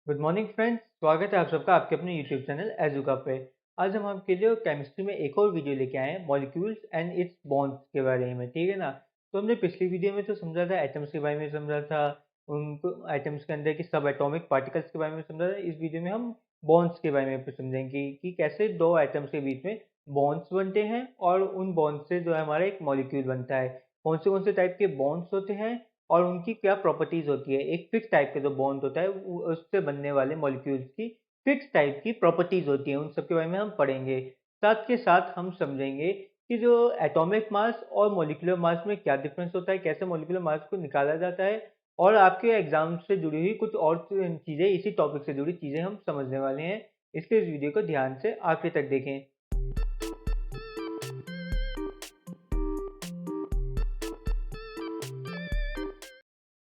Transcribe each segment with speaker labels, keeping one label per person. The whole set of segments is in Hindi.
Speaker 1: गुड मॉर्निंग फ्रेंड्स, स्वागत है आप सबका आपके अपने यूट्यूब चैनल एजुका पे। आज हम आपके लिए केमिस्ट्री में एक और वीडियो लेके आए हैं मॉलिक्यूल्स एंड इट्स बॉन्ड्स के बारे में। ठीक है ना। तो हमने पिछली वीडियो में तो समझा था एटम्स के बारे में, समझा था उनको एटम्स के अंदर की सब एटॉमिक पार्टिकल्स के बारे में समझा था। इस वीडियो में हम बॉन्ड्स के बारे में समझेंगे कि कैसे दो एटम्स के बीच में बॉन्ड्स बनते हैं और उन बॉन्ड्स से जो है हमारा एक मॉलिक्यूल बनता है। कौन से टाइप के बॉन्ड्स होते हैं और उनकी क्या प्रॉपर्टीज होती है। एक फिक्स टाइप का जो बॉन्ड होता है उससे बनने वाले मॉलिक्यूल्स की फिक्स टाइप की प्रॉपर्टीज होती हैं, उन सब के बारे में हम पढ़ेंगे। साथ के साथ हम समझेंगे कि जो एटॉमिक मास और मॉलिक्यूलर मास में क्या डिफरेंस होता है, कैसे मॉलिक्यूलर मास को निकाला जाता है, और आपके एग्जाम से जुड़ी हुई कुछ और चीजें, इसी टॉपिक से जुड़ी चीजें हम समझने वाले हैं। इसलिए इस वीडियो को ध्यान से आखिर तक देखें।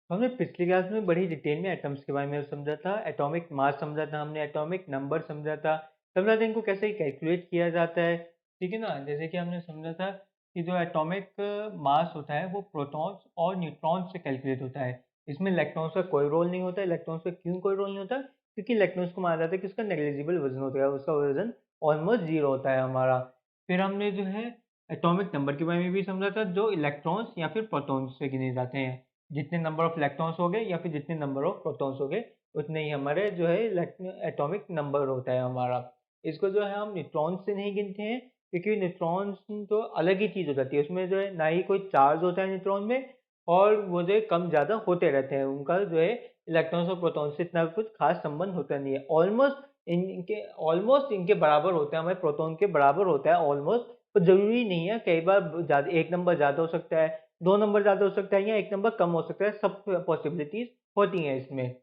Speaker 1: हमने पिछली क्लास में बड़ी डिटेल में एटम्स के बारे में समझा था, एटॉमिक मास समझा था, हमने एटॉमिक नंबर समझा था इनको कैसे कैलकुलेट किया जाता है। ठीक है ना। जैसे कि हमने समझा था कि जो एटॉमिक मास होता है वो प्रोटॉन्स और न्यूट्रॉन्स से कैलकुलेट होता है। इसमें इलेक्ट्रॉन्स का कोई रोल नहीं होता। इलेक्ट्रॉन्स का क्यों कोई रोल नहीं होता? क्योंकि इलेक्ट्रॉन्स को माना जाता है कि उसका नेग्लिजिबल वजन होता है, उसका वजन ऑलमोस्ट जीरो होता है हमारा। फिर हमने जो है एटॉमिक नंबर के बारे में भी समझा था, जो इलेक्ट्रॉन्स या फिर प्रोटॉन्स से गिने जाते हैं। जितने नंबर ऑफ इलेक्ट्रॉन्स हो गए या फिर जितने नंबर ऑफ प्रोटॉन्स हो गए, उतने ही हमारे जो है एटॉमिक नंबर होता है हमारा। इसको जो है हम न्यूट्रॉन से नहीं गिनते हैं, क्योंकि न्यूट्रॉन्स तो अलग ही चीज़ हो जाती है। उसमें जो है ना ही कोई चार्ज होता है न्यूट्रॉन में, और वो जो है कम ज़्यादा होते रहते हैं। उनका जो है इलेक्ट्रॉन्स और प्रोटॉन्स से इतना कुछ खास संबंध होता नहीं है। ऑलमोस्ट इनके बराबर होता है, हमारे प्रोटॉन के बराबर होता है ऑलमोस्ट। पर जरूरी नहीं है, कई बार ज़्यादा एक नंबर ज़्यादा हो सकता है, दो नंबर ज़्यादा हो सकता है, या एक नंबर कम हो सकता है। सब पॉसिबिलिटीज होती हैं इसमें।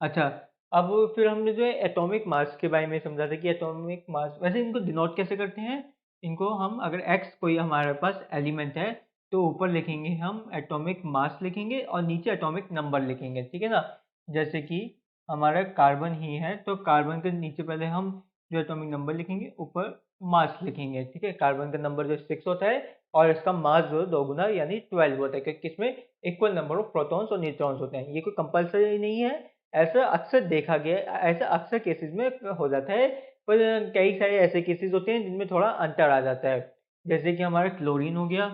Speaker 1: अच्छा, अब फिर हमने जो है एटॉमिक मास के बारे में समझा था कि एटॉमिक मास वैसे इनको डिनोट कैसे करते हैं। इनको हम अगर एक्स कोई हमारे पास एलिमेंट है, तो ऊपर लिखेंगे हम एटॉमिक मास लिखेंगे और नीचे एटॉमिक नंबर लिखेंगे। ठीक है ना। जैसे कि हमारा कार्बन ही है, तो कार्बन के नीचे पहले हम जो एटॉमिक नंबर लिखेंगे, ऊपर मास लिखेंगे। ठीक है। कार्बन का नंबर जो 6 होता है और इसका मास जो दो गुना यानी 12 होता है, क्योंकि इसमें इक्वल नंबर ऑफ प्रोटॉन्स और न्यूट्रॉन्स होते हैं। ये कोई कंपलसरी नहीं है, ऐसा अक्सर देखा गया, ऐसा अक्सर केसेस में हो जाता है। पर कई सारे ऐसे केसेस होते हैं जिनमें थोड़ा अंतर आ जाता है। जैसे कि हमारा क्लोरीन हो गया।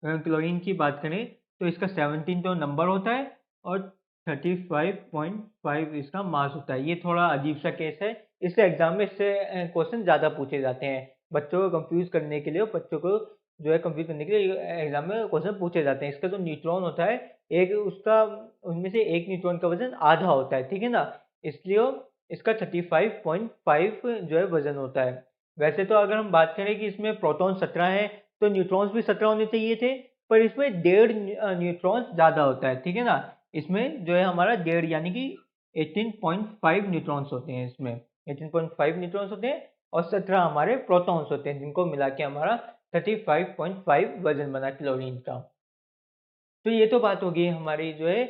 Speaker 1: अगर क्लोरीन की बात करें तो इसका 17 तो नंबर होता है और 35.5 इसका मास होता है। ये थोड़ा अजीब सा केस है, इसलिए एग्जाम में इससे क्वेश्चन ज़्यादा पूछे जाते हैं। बच्चों को कंफ्यूज करने के लिए, बच्चों को जो है कंफ्यूज करने के लिए एग्जाम में क्वेश्चन पूछे जाते हैं। इसका जो न्यूट्रॉन होता है, एक उसका उनमें से एक न्यूट्रॉन का वजन आधा होता है। ठीक है ना। इसलिए इसका 35.5 जो है वजन होता है। वैसे तो अगर हम बात करें कि इसमें प्रोटॉन 17 है, तो न्यूट्रॉन्स भी 17 होने चाहिए थे, पर इसमें डेढ़ न्यूट्रॉन्स ज़्यादा होता है। ठीक है ना। इसमें जो है हमारा डेढ़ यानी कि 18.5 न्यूट्रॉन्स होते हैं। इसमें 18.5 न्यूट्रॉन्स होते हैं और 17 हमारे प्रोटॉन्स होते हैं, जिनको मिला के हमारा 35.5 वजन बना क्लोरीन का। तो ये तो बात हो गई हमारी जो है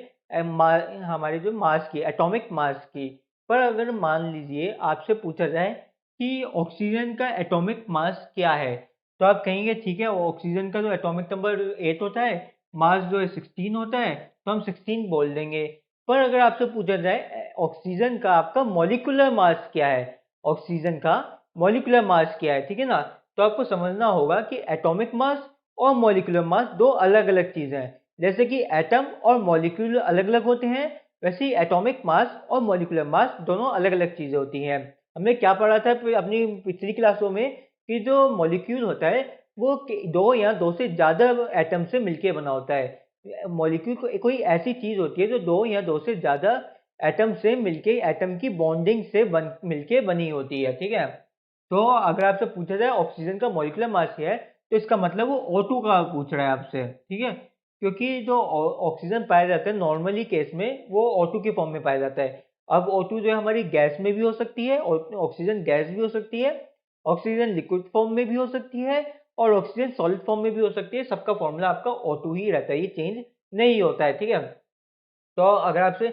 Speaker 1: हमारी जो मास की, एटॉमिक मास की। पर अगर मान लीजिए आपसे पूछा जाए कि ऑक्सीजन का एटॉमिक मास क्या है, तो आप कहेंगे ठीक है, ऑक्सीजन का जो एटॉमिक नंबर 8 होता है, मास जो है 16 होता है, तो हम 16 बोल देंगे। पर अगर आपसे पूछा जाए ऑक्सीजन का आपका मॉलिक्यूलर मास क्या है, ऑक्सीजन का मॉलिक्यूलर मास क्या है, ठीक है ना, तो आपको समझना होगा कि एटॉमिक मास और मॉलिक्यूलर मास दो अलग अलग चीजें हैं। जैसे कि एटम और मॉलिक्यूल अलग अलग होते हैं, वैसे ही एटॉमिक मास और मॉलिक्यूलर मास दोनों अलग अलग चीजें होती हैं। हमने क्या पढ़ा था अपनी पिछली क्लासों में कि जो मॉलिक्यूल होता है वो दो या दो से ज्यादा एटम से मिलके बना होता है। मॉलिक्यूल कोई ऐसी चीज होती है जो दो या दो से ज्यादा एटम से मिलके, एटम की बॉन्डिंग से मिलके बनी होती है। ठीक है। तो अगर आपसे पूछा जाए ऑक्सीजन का मॉलिक्यूलर मास क्या है, तो इसका मतलब वो O2 का पूछ रहा है आपसे। ठीक है। क्योंकि जो ऑक्सीजन पाया जाता है नॉर्मली केस में, वो O2 के फॉर्म में पाया जाता है। अब O2 जो है हमारी गैस में भी हो सकती है, और ऑक्सीजन गैस भी हो सकती है, ऑक्सीजन लिक्विड फॉर्म में भी हो सकती है, और ऑक्सीजन सॉलिड फॉर्म में भी हो सकती है। सबका फॉर्मूला आपका O2 ही रहता है, ये चेंज नहीं होता है। ठीक है। तो अगर आपसे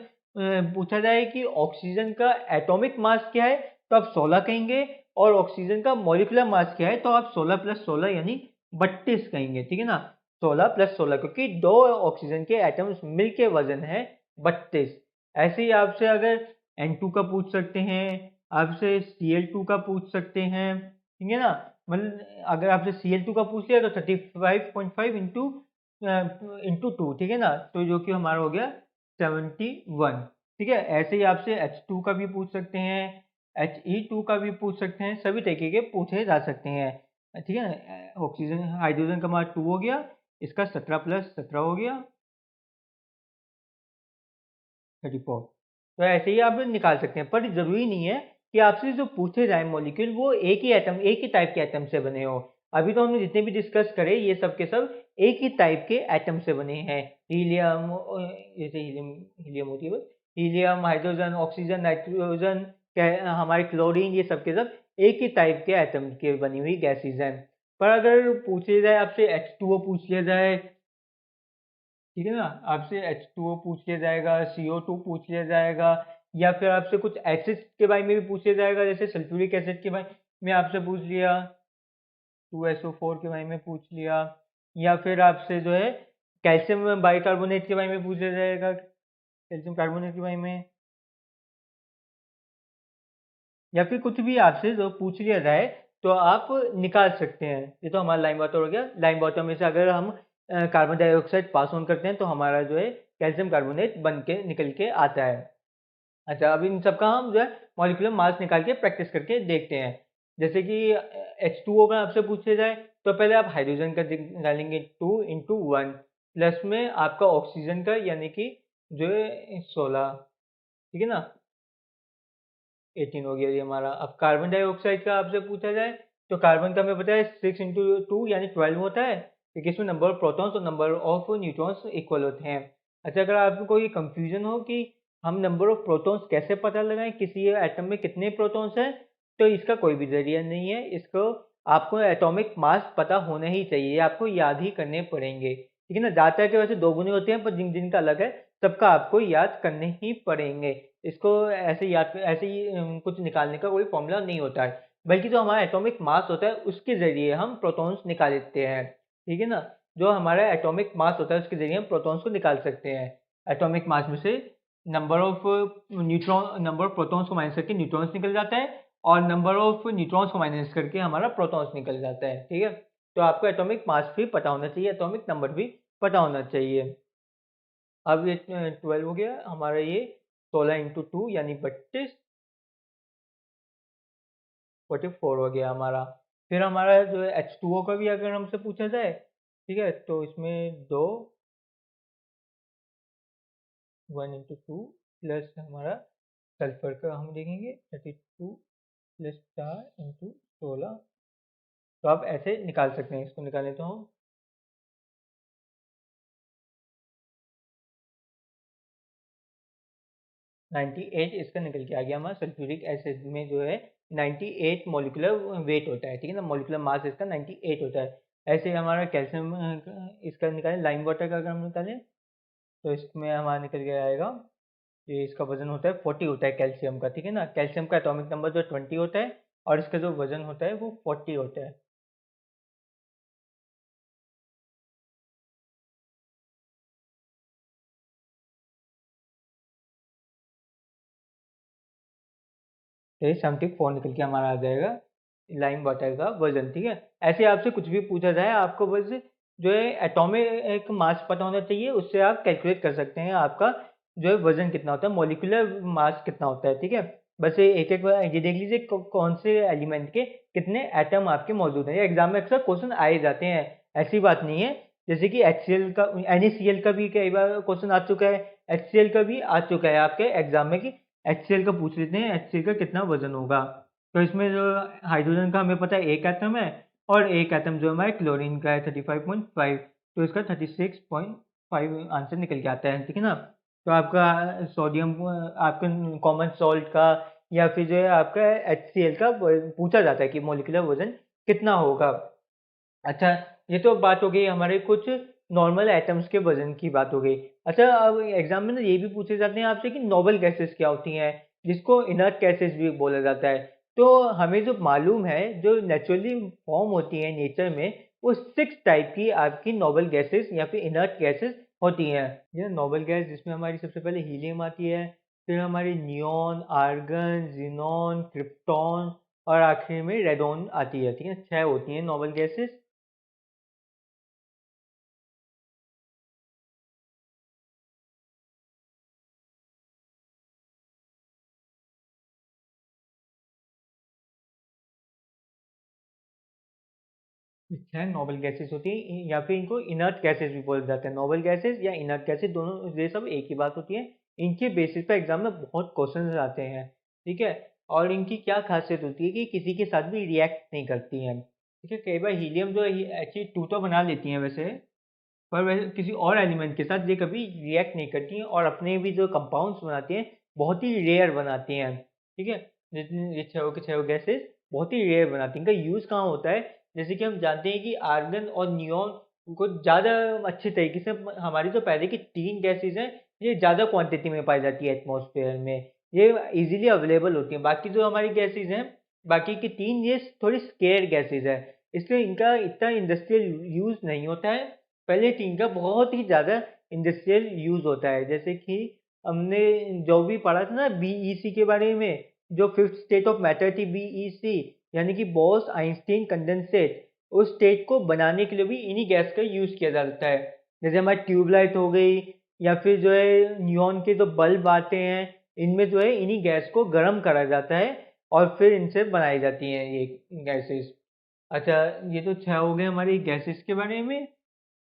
Speaker 1: पूछा जाए कि ऑक्सीजन का एटॉमिक मास क्या है, तो आप 16 कहेंगे, और ऑक्सीजन का मॉलिक्यूलर मास क्या है, तो आप 16 प्लस 16 यानी 32 कहेंगे। ठीक है ना। 16 प्लस 16, क्योंकि दो ऑक्सीजन के एटम्स मिलके वजन है 32। ऐसे ही आपसे अगर N2 का पूछ सकते हैं, आपसे Cl2 का पूछ सकते हैं, ठीक है ना? मतलब अगर आपसे Cl2 का पूछ लिया तो 35.5 इंटू 2, ठीक है ना? तो जो कि हमारा हो गया 71, ठीक है? ऐसे ही आपसे H2 का भी पूछ सकते हैं, He2 का भी पूछ सकते हैं, सभी तरीके के पूछे जा सकते हैं, ठीक है? ऑक्सीजन हाइड्रोजन का हमारा 2 हो गया, इसका 17 प्लस 17 हो गया 34। तो ऐसे ही आप निकाल सकते हैं, पर ज़रूरी नहीं है कि आपसे जो पूछे जाए मॉलिक्यूल वो एक ही टाइप के एटम से बने हो। अभी तो हमने जितने भी डिस्कस करे ये सब के सब एक ही टाइप के एटम से बने हैं। हीलियम जैसे हीलियम हीलियम होती है बस, हीलियम, हाइड्रोजन, ऑक्सीजन, नाइट्रोजन, हमारे क्लोरीन, ये सब के सब एक ही टाइप के एटम के बनी हुई गैसेज हैं। पर अगर पूछे जाए आपसे H2O पूछ लिया जाए, ठीक है ना? आपसे H2O पूछ लिया जाएगा, CO2 पूछ लिया जाएगा, या फिर आपसे कुछ एसिड के बारे में भी पूछ लिया जाएगा, जैसे सल्फ्यूरिक एसिड के बारे में आपसे पूछ लिया, 2SO4 के बारे में पूछ लिया, या फिर आपसे जो है कैल्शियम बाइकार्बोनेट के बारे में पूछ लिया जाएगा, कैल्शियम कार्बोनेट के बारे में, या फिर कुछ भी आपसे जो पूछ लिया जाए तो आप निकाल सकते हैं। ये तो हमारा लाइम वाटर हो गया। लाइम वाटर में से अगर हम कार्बन डाइऑक्साइड पास ऑन करते हैं तो हमारा जो है कैल्शियम कार्बोनेट बन के निकल के आता है। अच्छा, अब इन सबका हम जो है मॉलिक्यूलर मास निकाल के प्रैक्टिस करके देखते हैं। जैसे कि H2O का आपसे पूछा जाए तो पहले आप हाइड्रोजन का निकालेंगे 2 इंटू 1, प्लस में आपका ऑक्सीजन का यानी कि जो है 16, ठीक है ना? 18 हो गया ये हमारा। अब कार्बन डाइऑक्साइड का आपसे पूछा जाए तो कार्बन का हमें पता है 6 इंटू 2 यानी 12 होता है, क्योंकि इसमें नंबर ऑफ प्रोटॉन्स और नंबर ऑफ न्यूट्रॉन्स इक्वल होते हैं। अच्छा, अगर आपको कोई कंफ्यूजन हो कि हम नंबर ऑफ प्रोटॉन्स कैसे पता लगाएं, किसी एटम में कितने प्रोटॉन्स हैं, तो इसका कोई भी जरिया नहीं है। इसको आपको एटॉमिक मास पता होना ही चाहिए, आपको याद ही करने पड़ेंगे, ठीक है ना? ज्यादातर के वैसे दो गुने होते हैं, पर जिन जिन का अलग है सबका आपको याद करने ही पड़ेंगे। इसको ऐसे ही कुछ निकालने का कोई फॉर्मूला नहीं होता है, बल्कि जो हमारा एटॉमिक मास होता है उसके ज़रिए हम प्रोटॉन्स निकाल लेते हैं, ठीक है ना? जो हमारा एटॉमिक मास होता है उसके ज़रिए हम प्रोटॉन्स को निकाल सकते हैं। एटॉमिक मास में से नंबर ऑफ प्रोटॉन्स को माइनस करके न्यूट्रॉन्स निकल जाता है, और नंबर ऑफ न्यूट्रॉन्स को माइनस करके हमारा प्रोटॉन्स निकल जाता है, ठीक है? तो आपको एटॉमिक मास भी पता होना चाहिए, एटॉमिक नंबर भी पता होना चाहिए। अब ये 12 हो गया हमारा, ये 16 इंटू 2 यानी 32, 44 हो गया हमारा। फिर हमारा जो है H2O का भी अगर हमसे पूछा जाए, ठीक है, तो इसमें दो 1 इंटू 2 प्लस हमारा सल्फर का हम देखेंगे 32 प्लस 4 इंटू 16। तो आप ऐसे निकाल सकते हैं, इसको निकालें तो हम 98 इसका निकल के आ गया हमारा। सल्फ्यूरिक एसिड में जो है 98 मॉलिक्यूलर वेट होता है, ठीक है ना? मॉलिक्यूलर मास इसका 98 होता है। ऐसे ही हमारा कैल्शियम इसका निकालें, लाइम वाटर का अगर हम निकालें तो इसमें हमारा निकल के आएगा, ये इसका वजन होता है 40 होता है कैल्शियम का, ठीक है ना? कैल्शियम का एटॉमिक नंबर जो 20 होता है, और इसका जो वजन होता है वो 40 होता है। तो ये 74 निकल के हमारा आ जाएगा लाइम वाटर का वजन, ठीक है? ऐसे आपसे कुछ भी पूछा जाए आपको बस जो है एटॉमिक मास पता होना चाहिए, उससे आप कैलकुलेट कर सकते हैं आपका जो है वजन कितना होता है, मॉलिक्यूलर मास कितना होता है, ठीक है? बस ये एक एक ये देख लीजिए कौन से एलिमेंट के कितने एटम आपके मौजूद हैं। ये एग्जाम में अक्सर क्वेश्चन आए जाते हैं, ऐसी बात नहीं है। जैसे कि HCl का, NaCl का भी कई बार क्वेश्चन आ चुका है, HCl का भी आ चुका है आपके एग्जाम में कि HCl का पूछ लेते हैं, HCl का कितना वजन होगा। तो इसमें जो हाइड्रोजन का हमें पता है एक एटम है, और एक एटम जो हमारे क्लोरीन का है 35.5, तो इसका 36.5 आंसर निकल के आता है, ठीक है ना? तो आपका सोडियम, आपका कॉमन सॉल्ट का, या फिर जो है आपका HCl का पूछा जाता है कि मॉलिक्यूलर वजन कितना होगा। अच्छा, ये तो बात हो गई हमारे कुछ नॉर्मल एटम्स के वजन की बात हो गई। अच्छा, अब एग्जाम में ना ये भी पूछे जाते हैं आपसे कि नोबल गैसेस क्या होती हैं, जिसको इनर्ट गैसेस भी बोला जाता है। तो हमें जो मालूम है, जो नेचुरली फॉर्म होती है नेचर में, वो 6 टाइप की आपकी नोबल गैसेस या फिर इनर्ट गैसेस होती हैं। ये नोबल गैस जिसमें हमारी सबसे पहले हीलियम आती है, फिर हमारी नियॉन, आर्गन, जीनॉन, क्रिप्टॉन और आखिर में रेडॉन आती है। ठीक है, 6 होती हैं नोबल गैसेस। 6 नोबल गैसेस होती हैं, या फिर इनको इनर्ट गैसेस भी बोला जाता है। नोबल गैसेस या इनर्ट गैसेस दोनों ये सब एक ही बात होती है। इनके बेसिस पे एग्जाम में बहुत क्वेश्चंस आते हैं। ठीक है, और इनकी क्या खासियत होती है कि किसी के साथ भी रिएक्ट नहीं करती हैं। ठीक है, कई बार हीलियम जो है एक्चुअली टू तो बना लेती हैं वैसे, पर वैसे किसी और एलिमेंट के साथ ये कभी रिएक्ट नहीं करती हैं, और अपने भी जो कंपाउंड्स बनाती हैं बहुत ही रेयर बनाती हैं। ठीक है, जितनी ये छह के छह गैसेस बहुत ही रेयर बनाती हैं। इनका यूज़ कहाँ होता है? जैसे कि हम जानते हैं कि आर्गन और नियॉन को ज़्यादा अच्छे तरीके से हमारी जो पहले की 3 गैसेस हैं, ये ज़्यादा क्वांटिटी में पाई जाती है एटमॉस्फेयर में। ये इजीली अवेलेबल होती हैं। बाकी जो हमारी गैसेस हैं, बाकी की 3 ये थोड़ी स्केयर गैसेस है, इसलिए इनका इतना इंडस्ट्रियल यूज़ नहीं होता है। पहले टीन का बहुत ही ज़्यादा इंडस्ट्रियल यूज़ होता है। जैसे कि हमने जो भी पढ़ा था ना बीईसी के बारे में, जो फिफ्थ स्टेट ऑफ मैटर थी बीईसी, यानी कि बॉस आइंस्टीन कंडेंसेट, उस स्टेट को बनाने के लिए भी इन्हीं गैस का यूज़ किया जाता है। जैसे हमारी ट्यूबलाइट हो गई, या फिर जो है नियॉन के जो बल्ब आते हैं, इनमें जो है इन्हीं गैस को गर्म करा जाता है और फिर इनसे बनाई जाती हैं ये गैसेस। अच्छा, ये तो 6 हो गए हमारी गैसेस के बारे में,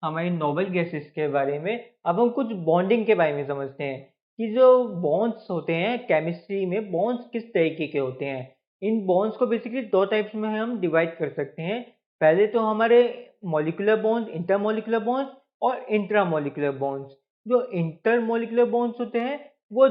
Speaker 1: हमारी नोबल गैसेस के बारे में। अब हम कुछ बॉन्डिंग के बारे में समझते हैं कि जो बॉन्ड्स होते हैं केमिस्ट्री में, बॉन्ड्स किस तरीके के होते हैं। इन बॉन्ड्स को बेसिकली 2 टाइप्स में हम डिवाइड कर सकते हैं। पहले तो हमारे मॉलिक्यूलर बॉन्ड, इंटरमॉलिक्यूलर बॉन्ड्स और इंट्रामॉलिक्यूलर बॉन्ड्स। जो इंटरमॉलिक्यूलर बॉन्ड्स होते हैं वो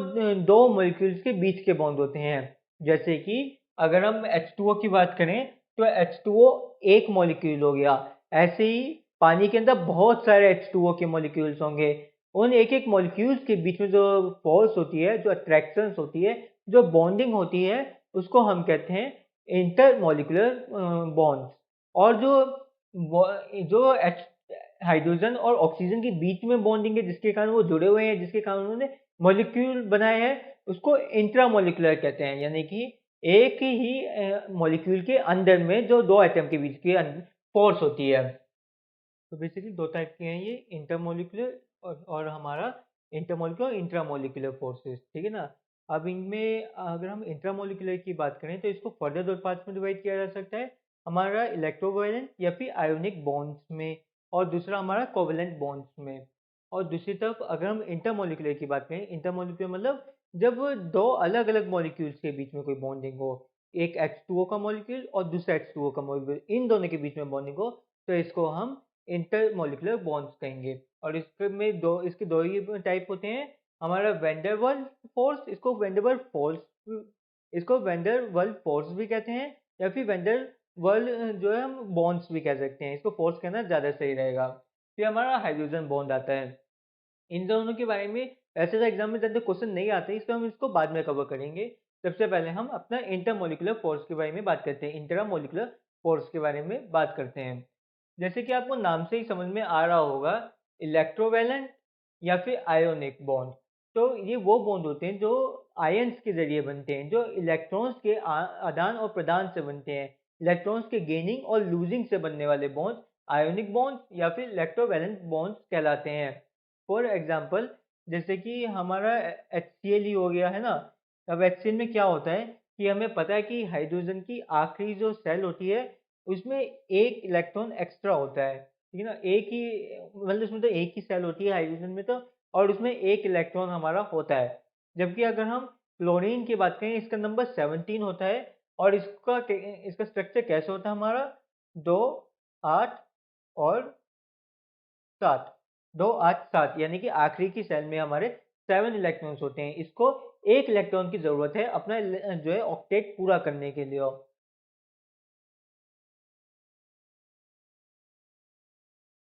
Speaker 1: 2 मॉलिक्यूल्स के बीच के बॉन्ड होते हैं। जैसे कि अगर हम H2O की बात करें, तो H2O एक मॉलिक्यूल हो गया। ऐसे ही पानी के अंदर बहुत सारे H2O के मॉलिक्यूल्स होंगे। उन एक एक मॉलिक्यूल्स के बीच में जो फोर्स होती है, जो अट्रैक्शंस होती है, जो बॉन्डिंग होती है, उसको हम कहते हैं इंटरमॉलिक्यूलर बॉन्ड्स। और जो एच हाइड्रोजन और ऑक्सीजन के बीच में बॉन्डिंग है, जिसके कारण वो जुड़े हुए हैं, जिसके कारण उन्होंने मॉलिक्यूल बनाए हैं, उसको इंट्रामॉलिक्यूलर कहते हैं। यानी कि एक ही मॉलिक्यूल के अंदर में जो 2 एटम के बीच की फोर्स होती है। तो बेसिकली 2 टाइप के हैं ये, इंटरमॉलिक्यूलर और हमारा इंटरमॉलिक्यूलर इंट्रामॉलिक्यूलर फोर्सेस। ठीक है ना। अब इनमें अगर हम इंट्रामॉलिक्यूलर की बात करें, तो इसको फर्दर 2 पार्ट्स में डिवाइड किया जा सकता है। हमारा इलेक्ट्रोवायलेंट या फिर आयोनिक बॉन्ड्स में, और दूसरा हमारा कोवेलेंट बॉन्ड्स में। और दूसरी तरफ अगर हम इंटरमॉलिक्यूलर की बात करें, इंटरमॉलिक्यूलर मतलब जब 2 अलग-अलग मॉलिक्यूल्स के बीच में कोई बॉन्डिंग हो, एक H2O का मॉलिक्यूल और दूसरा H2O का मॉलिक्यूल, इन दोनों के बीच में बॉन्डिंग हो, तो इसको हम इंटरमॉलिक्यूलर बॉन्ड्स कहेंगे। और इसके दो ही टाइप होते हैं। हमारा वेंडरवल फोर्स, इसको वेंडरवल फोर्स भी कहते हैं, या फिर वेंडरवल जो है हम बॉन्ड्स भी कह सकते हैं। इसको फोर्स कहना ज़्यादा सही रहेगा। फिर हमारा हाइड्रोजन बॉन्ड आता है। इन दोनों के बारे में ऐसे तो एग्जाम में ज़्यादा क्वेश्चन नहीं आते, इसलिए हम इसको बाद में कवर करेंगे। सबसे पहले हम अपना इंटरमॉलिक्यूलर फोर्स के बारे में बात करते हैं, इंट्रामॉलिक्यूलर फोर्स के बारे में बात करते हैं। जैसे कि आपको नाम से ही समझ में आ रहा होगा, इलेक्ट्रोवैलेंट या फिर आयोनिक बॉन्ड। तो ये वो बॉन्ड होते हैं जो आयंस के जरिए बनते हैं, जो इलेक्ट्रॉन्स के आदान और प्रदान से बनते हैं। इलेक्ट्रॉन्स के गेनिंग और लूजिंग से बनने वाले बॉन्ड आयोनिक बॉन्ड या फिर इलेक्ट्रोवैलेंट बॉन्ड्स कहलाते हैं। फॉर एग्जाम्पल, जैसे कि हमारा HCl ही हो गया है ना। अब HCl में क्या होता है कि हमें पता है कि हाइड्रोजन की आखिरी जो सेल होती है, उसमें एक इलेक्ट्रॉन एक्स्ट्रा होता है। ठीक है ना, एक ही मतलब उसमें तो एक ही सेल होती है हाइड्रोजन में तो, और उसमें एक इलेक्ट्रॉन हमारा होता है। जबकि अगर हम क्लोरीन की बात करें, इसका नंबर 17 होता है। और इसका स्ट्रक्चर कैसे होता है हमारा, 2, 8 और 7। 2, 8, 7 यानी कि आखिरी की सेल में हमारे 7 इलेक्ट्रॉन्स होते हैं। इसको एक इलेक्ट्रॉन की जरूरत है अपना जो है ऑक्टेट पूरा करने के लिए।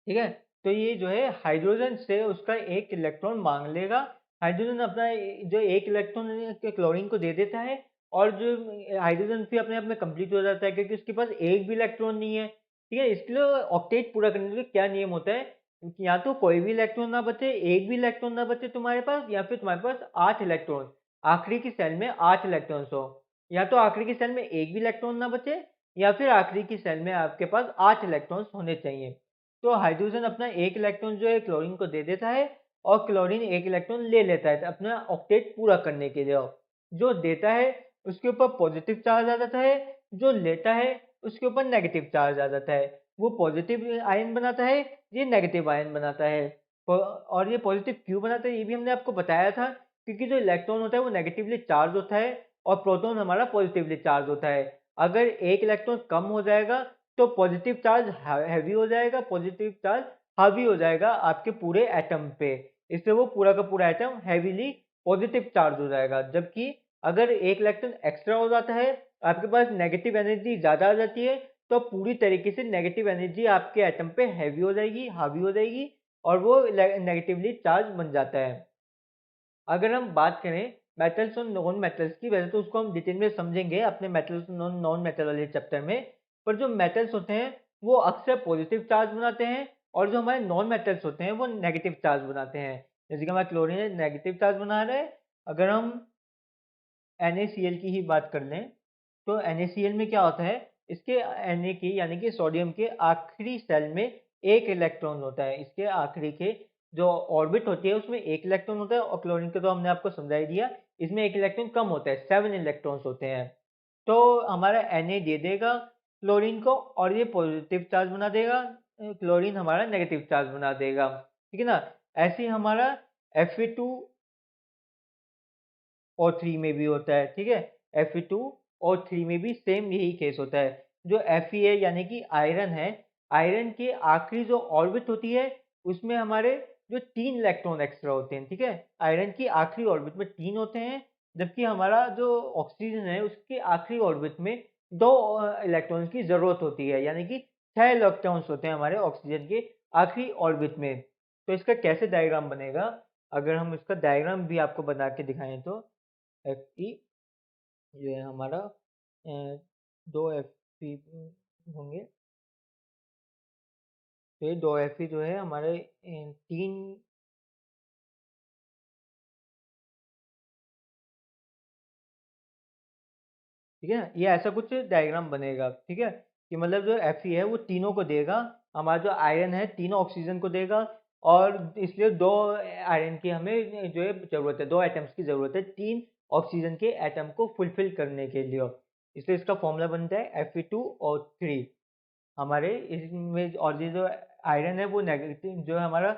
Speaker 1: ठीक है, तो ये जो है हाइड्रोजन से उसका एक इलेक्ट्रॉन मांग लेगा। हाइड्रोजन अपना जो एक इलेक्ट्रॉन क्लोरीन को दे देता है, और जो हाइड्रोजन फिर अपने आप में कंप्लीट हो जाता है, क्योंकि उसके पास एक भी इलेक्ट्रॉन नहीं है। ठीक है, इसके लिए ऑक्टेट पूरा करने के लिए क्या नियम होता है कि या तो कोई भी इलेक्ट्रॉन ना बचे, एक भी इलेक्ट्रॉन ना बचे तुम्हारे पास, या फिर तुम्हारे पास 8 इलेक्ट्रॉन, आखिरी की सेल में 8 इलेक्ट्रॉन्स हो, या तो आखिरी की सेल में एक भी इलेक्ट्रॉन ना बचे, या फिर आखिरी की सेल में आपके पास 8 इलेक्ट्रॉन्स होने चाहिए। तो हाइड्रोजन अपना एक इलेक्ट्रॉन जो है क्लोरीन को दे देता है, और क्लोरीन एक इलेक्ट्रॉन ले लेता है अपना ऑक्टेट पूरा करने के लिए। जो देता है उसके ऊपर पॉजिटिव चार्ज आ जाता है, जो लेता है उसके ऊपर नेगेटिव चार्ज आ जाता है। वो पॉजिटिव आयन बनाता है, ये नेगेटिव आयन बनाता है। और ये पॉजिटिव क्यों बनाता है ये भी हमने आपको बताया था, क्योंकि जो इलेक्ट्रॉन होता है वो नेगेटिवली चार्ज होता है और प्रोटॉन हमारा पॉजिटिवली चार्ज होता है। अगर एक इलेक्ट्रॉन कम हो जाएगा तो पॉजिटिव चार्ज हैवी हो जाएगा, पॉजिटिव चार्ज हावी हो जाएगा आपके पूरे एटम पे। इससे वो पूरा का पूरा एटम हैवीली पॉजिटिव चार्ज हो जाएगा। जबकि अगर एक इलेक्ट्रॉन एक्स्ट्रा हो जाता है, आपके पास नेगेटिव एनर्जी ज़्यादा आ जाती है, तो पूरी तरीके से नेगेटिव एनर्जी आपके एटम पे हैवी हो जाएगी, हावी हो जाएगी, और वो नेगेटिवली चार्ज बन जाता है। अगर हम बात करें मेटल्स और नॉन मेटल्स की, वैसे तो उसको हम डिटेल में समझेंगे अपने मेटल्स और नॉन मेटल वाले चैप्टर में। पर जो मेटल्स होते हैं वो अक्सर पॉजिटिव चार्ज बनाते हैं, और जो हमारे नॉन मेटल्स होते हैं वो नेगेटिव चार्ज बनाते हैं। जैसे कि हमारा क्लोरीन नेगेटिव चार्ज बना रहा है। अगर हम NaCl की ही बात कर लें, तो NaCl में क्या होता है, इसके Na की यानी कि सोडियम के आखिरी सेल में एक इलेक्ट्रॉन होता है। इसके आखिरी के जो ऑर्बिट होती है उसमें एक इलेक्ट्रॉन होता है, और क्लोरीन का तो हमने आपको समझा ही दिया, इसमें एक इलेक्ट्रॉन कम होता है, 7 इलेक्ट्रॉन्स होते हैं। तो हमारा Na दे देगा क्लोरीन को, और ये पॉजिटिव चार्ज बना देगा, क्लोरीन हमारा नेगेटिव चार्ज बना देगा। ठीक है ना। ऐसे ही हमारा Fe2 और 3 में भी होता है। ठीक है। Fe2 और 3 में भी सेम यही केस होता है। जो Fe है यानी कि आयरन है, आयरन की आखिरी जो ऑर्बिट होती है उसमें हमारे जो 3 इलेक्ट्रॉन एक्स्ट्रा होते हैं। ठीक है। आयरन की आखिरी ऑर्बिट में 3 होते हैं, जबकि हमारा जो ऑक्सीजन है उसके आखिरी ऑर्बिट में 2 इलेक्ट्रॉन्स की जरूरत होती है, यानी कि 6 इलेक्ट्रॉन्स होते हैं हमारे ऑक्सीजन के आखिरी ऑर्बिट में। तो इसका कैसे डायग्राम बनेगा, अगर हम इसका डायग्राम भी आपको बना के दिखाएं तो Fe जो है हमारा दो Fe होंगे। तो ये दो Fe जो है हमारे तीन, ठीक है ना, ये ऐसा कुछ डायग्राम बनेगा। ठीक है, कि मतलब जो Fe है वो तीनों को देगा, हमारा जो आयरन है तीनों ऑक्सीजन को देगा, और इसलिए दो आयरन की हमें जो है जरूरत है, दो एटम्स की जरूरत है तीन ऑक्सीजन के एटम को फुलफिल करने के लिए। इसलिए इसका फॉर्मूला बनता है Fe2 और 3 हमारे इसमें। और ये जो आयरन है वो नेगेटिव जो है हमारा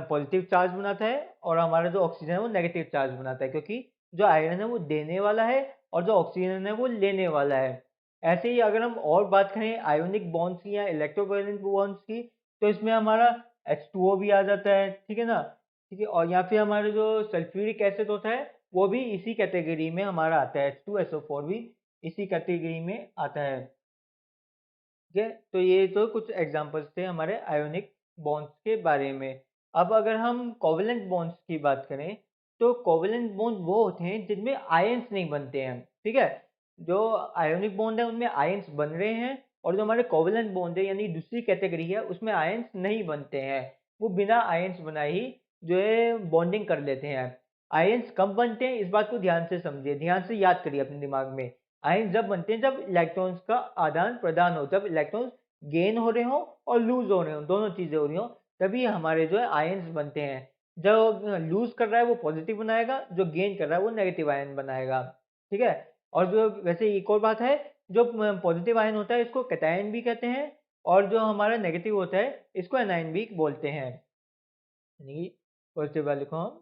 Speaker 1: पॉजिटिव चार्ज बनाता है, और हमारा जो ऑक्सीजन है वो नेगेटिव चार्ज बनाता है, क्योंकि जो आयरन है वो देने वाला है और जो ऑक्सीजन है वो लेने वाला है। ऐसे ही अगर हम और बात करें आयोनिक बॉन्ड्स की या इलेक्ट्रोवैलेंट बॉन्ड्स की, तो इसमें हमारा H2O भी आ जाता है। ठीक है ना। ठीक है, और या फिर हमारा जो सल्फ्यूरिक एसिड होता है वो भी इसी कैटेगरी में हमारा आता है, H2SO4 भी इसी कैटेगरी में आता है। ठीक है, तो ये तो कुछ एग्जांपल्स थे हमारे आयोनिक बॉन्ड्स के बारे में। अब अगर हम कोवेलेंट बॉन्ड्स की बात करें, तो कोवेलेंट बॉन्ड वो होते हैं जिनमें आयंस नहीं बनते हैं। ठीक है, जो आयोनिक बॉन्ड है उनमें आयंस बन रहे हैं, और जो हमारे कोवेलेंट बॉन्ड है यानी दूसरी कैटेगरी है उसमें आयंस नहीं बनते हैं, वो बिना आयंस बनाए ही जो है बॉन्डिंग कर लेते हैं। आयंस कब बनते हैं इस बात को ध्यान से समझिए, ध्यान से याद करिए अपने दिमाग में। आयन जब बनते हैं जब इलेक्ट्रॉन्स का आदान प्रदान हो, जब इलेक्ट्रॉन्स गेन हो रहे हो और लूज हो रहे हो, दोनों चीजें हो रही हो, तभी हमारे जो है आयन्स बनते हैं। जो लूज कर रहा है वो पॉजिटिव बनाएगा, जो गेन कर रहा है वो नेगेटिव आयन बनाएगा। ठीक है। और जो वैसे एक और बात है, जो पॉजिटिव आयन होता है इसको कैटायन भी कहते हैं, और जो हमारा नेगेटिव होता है इसको एनायन भी बोलते हैं। यानी पॉजिटिव वाले को हम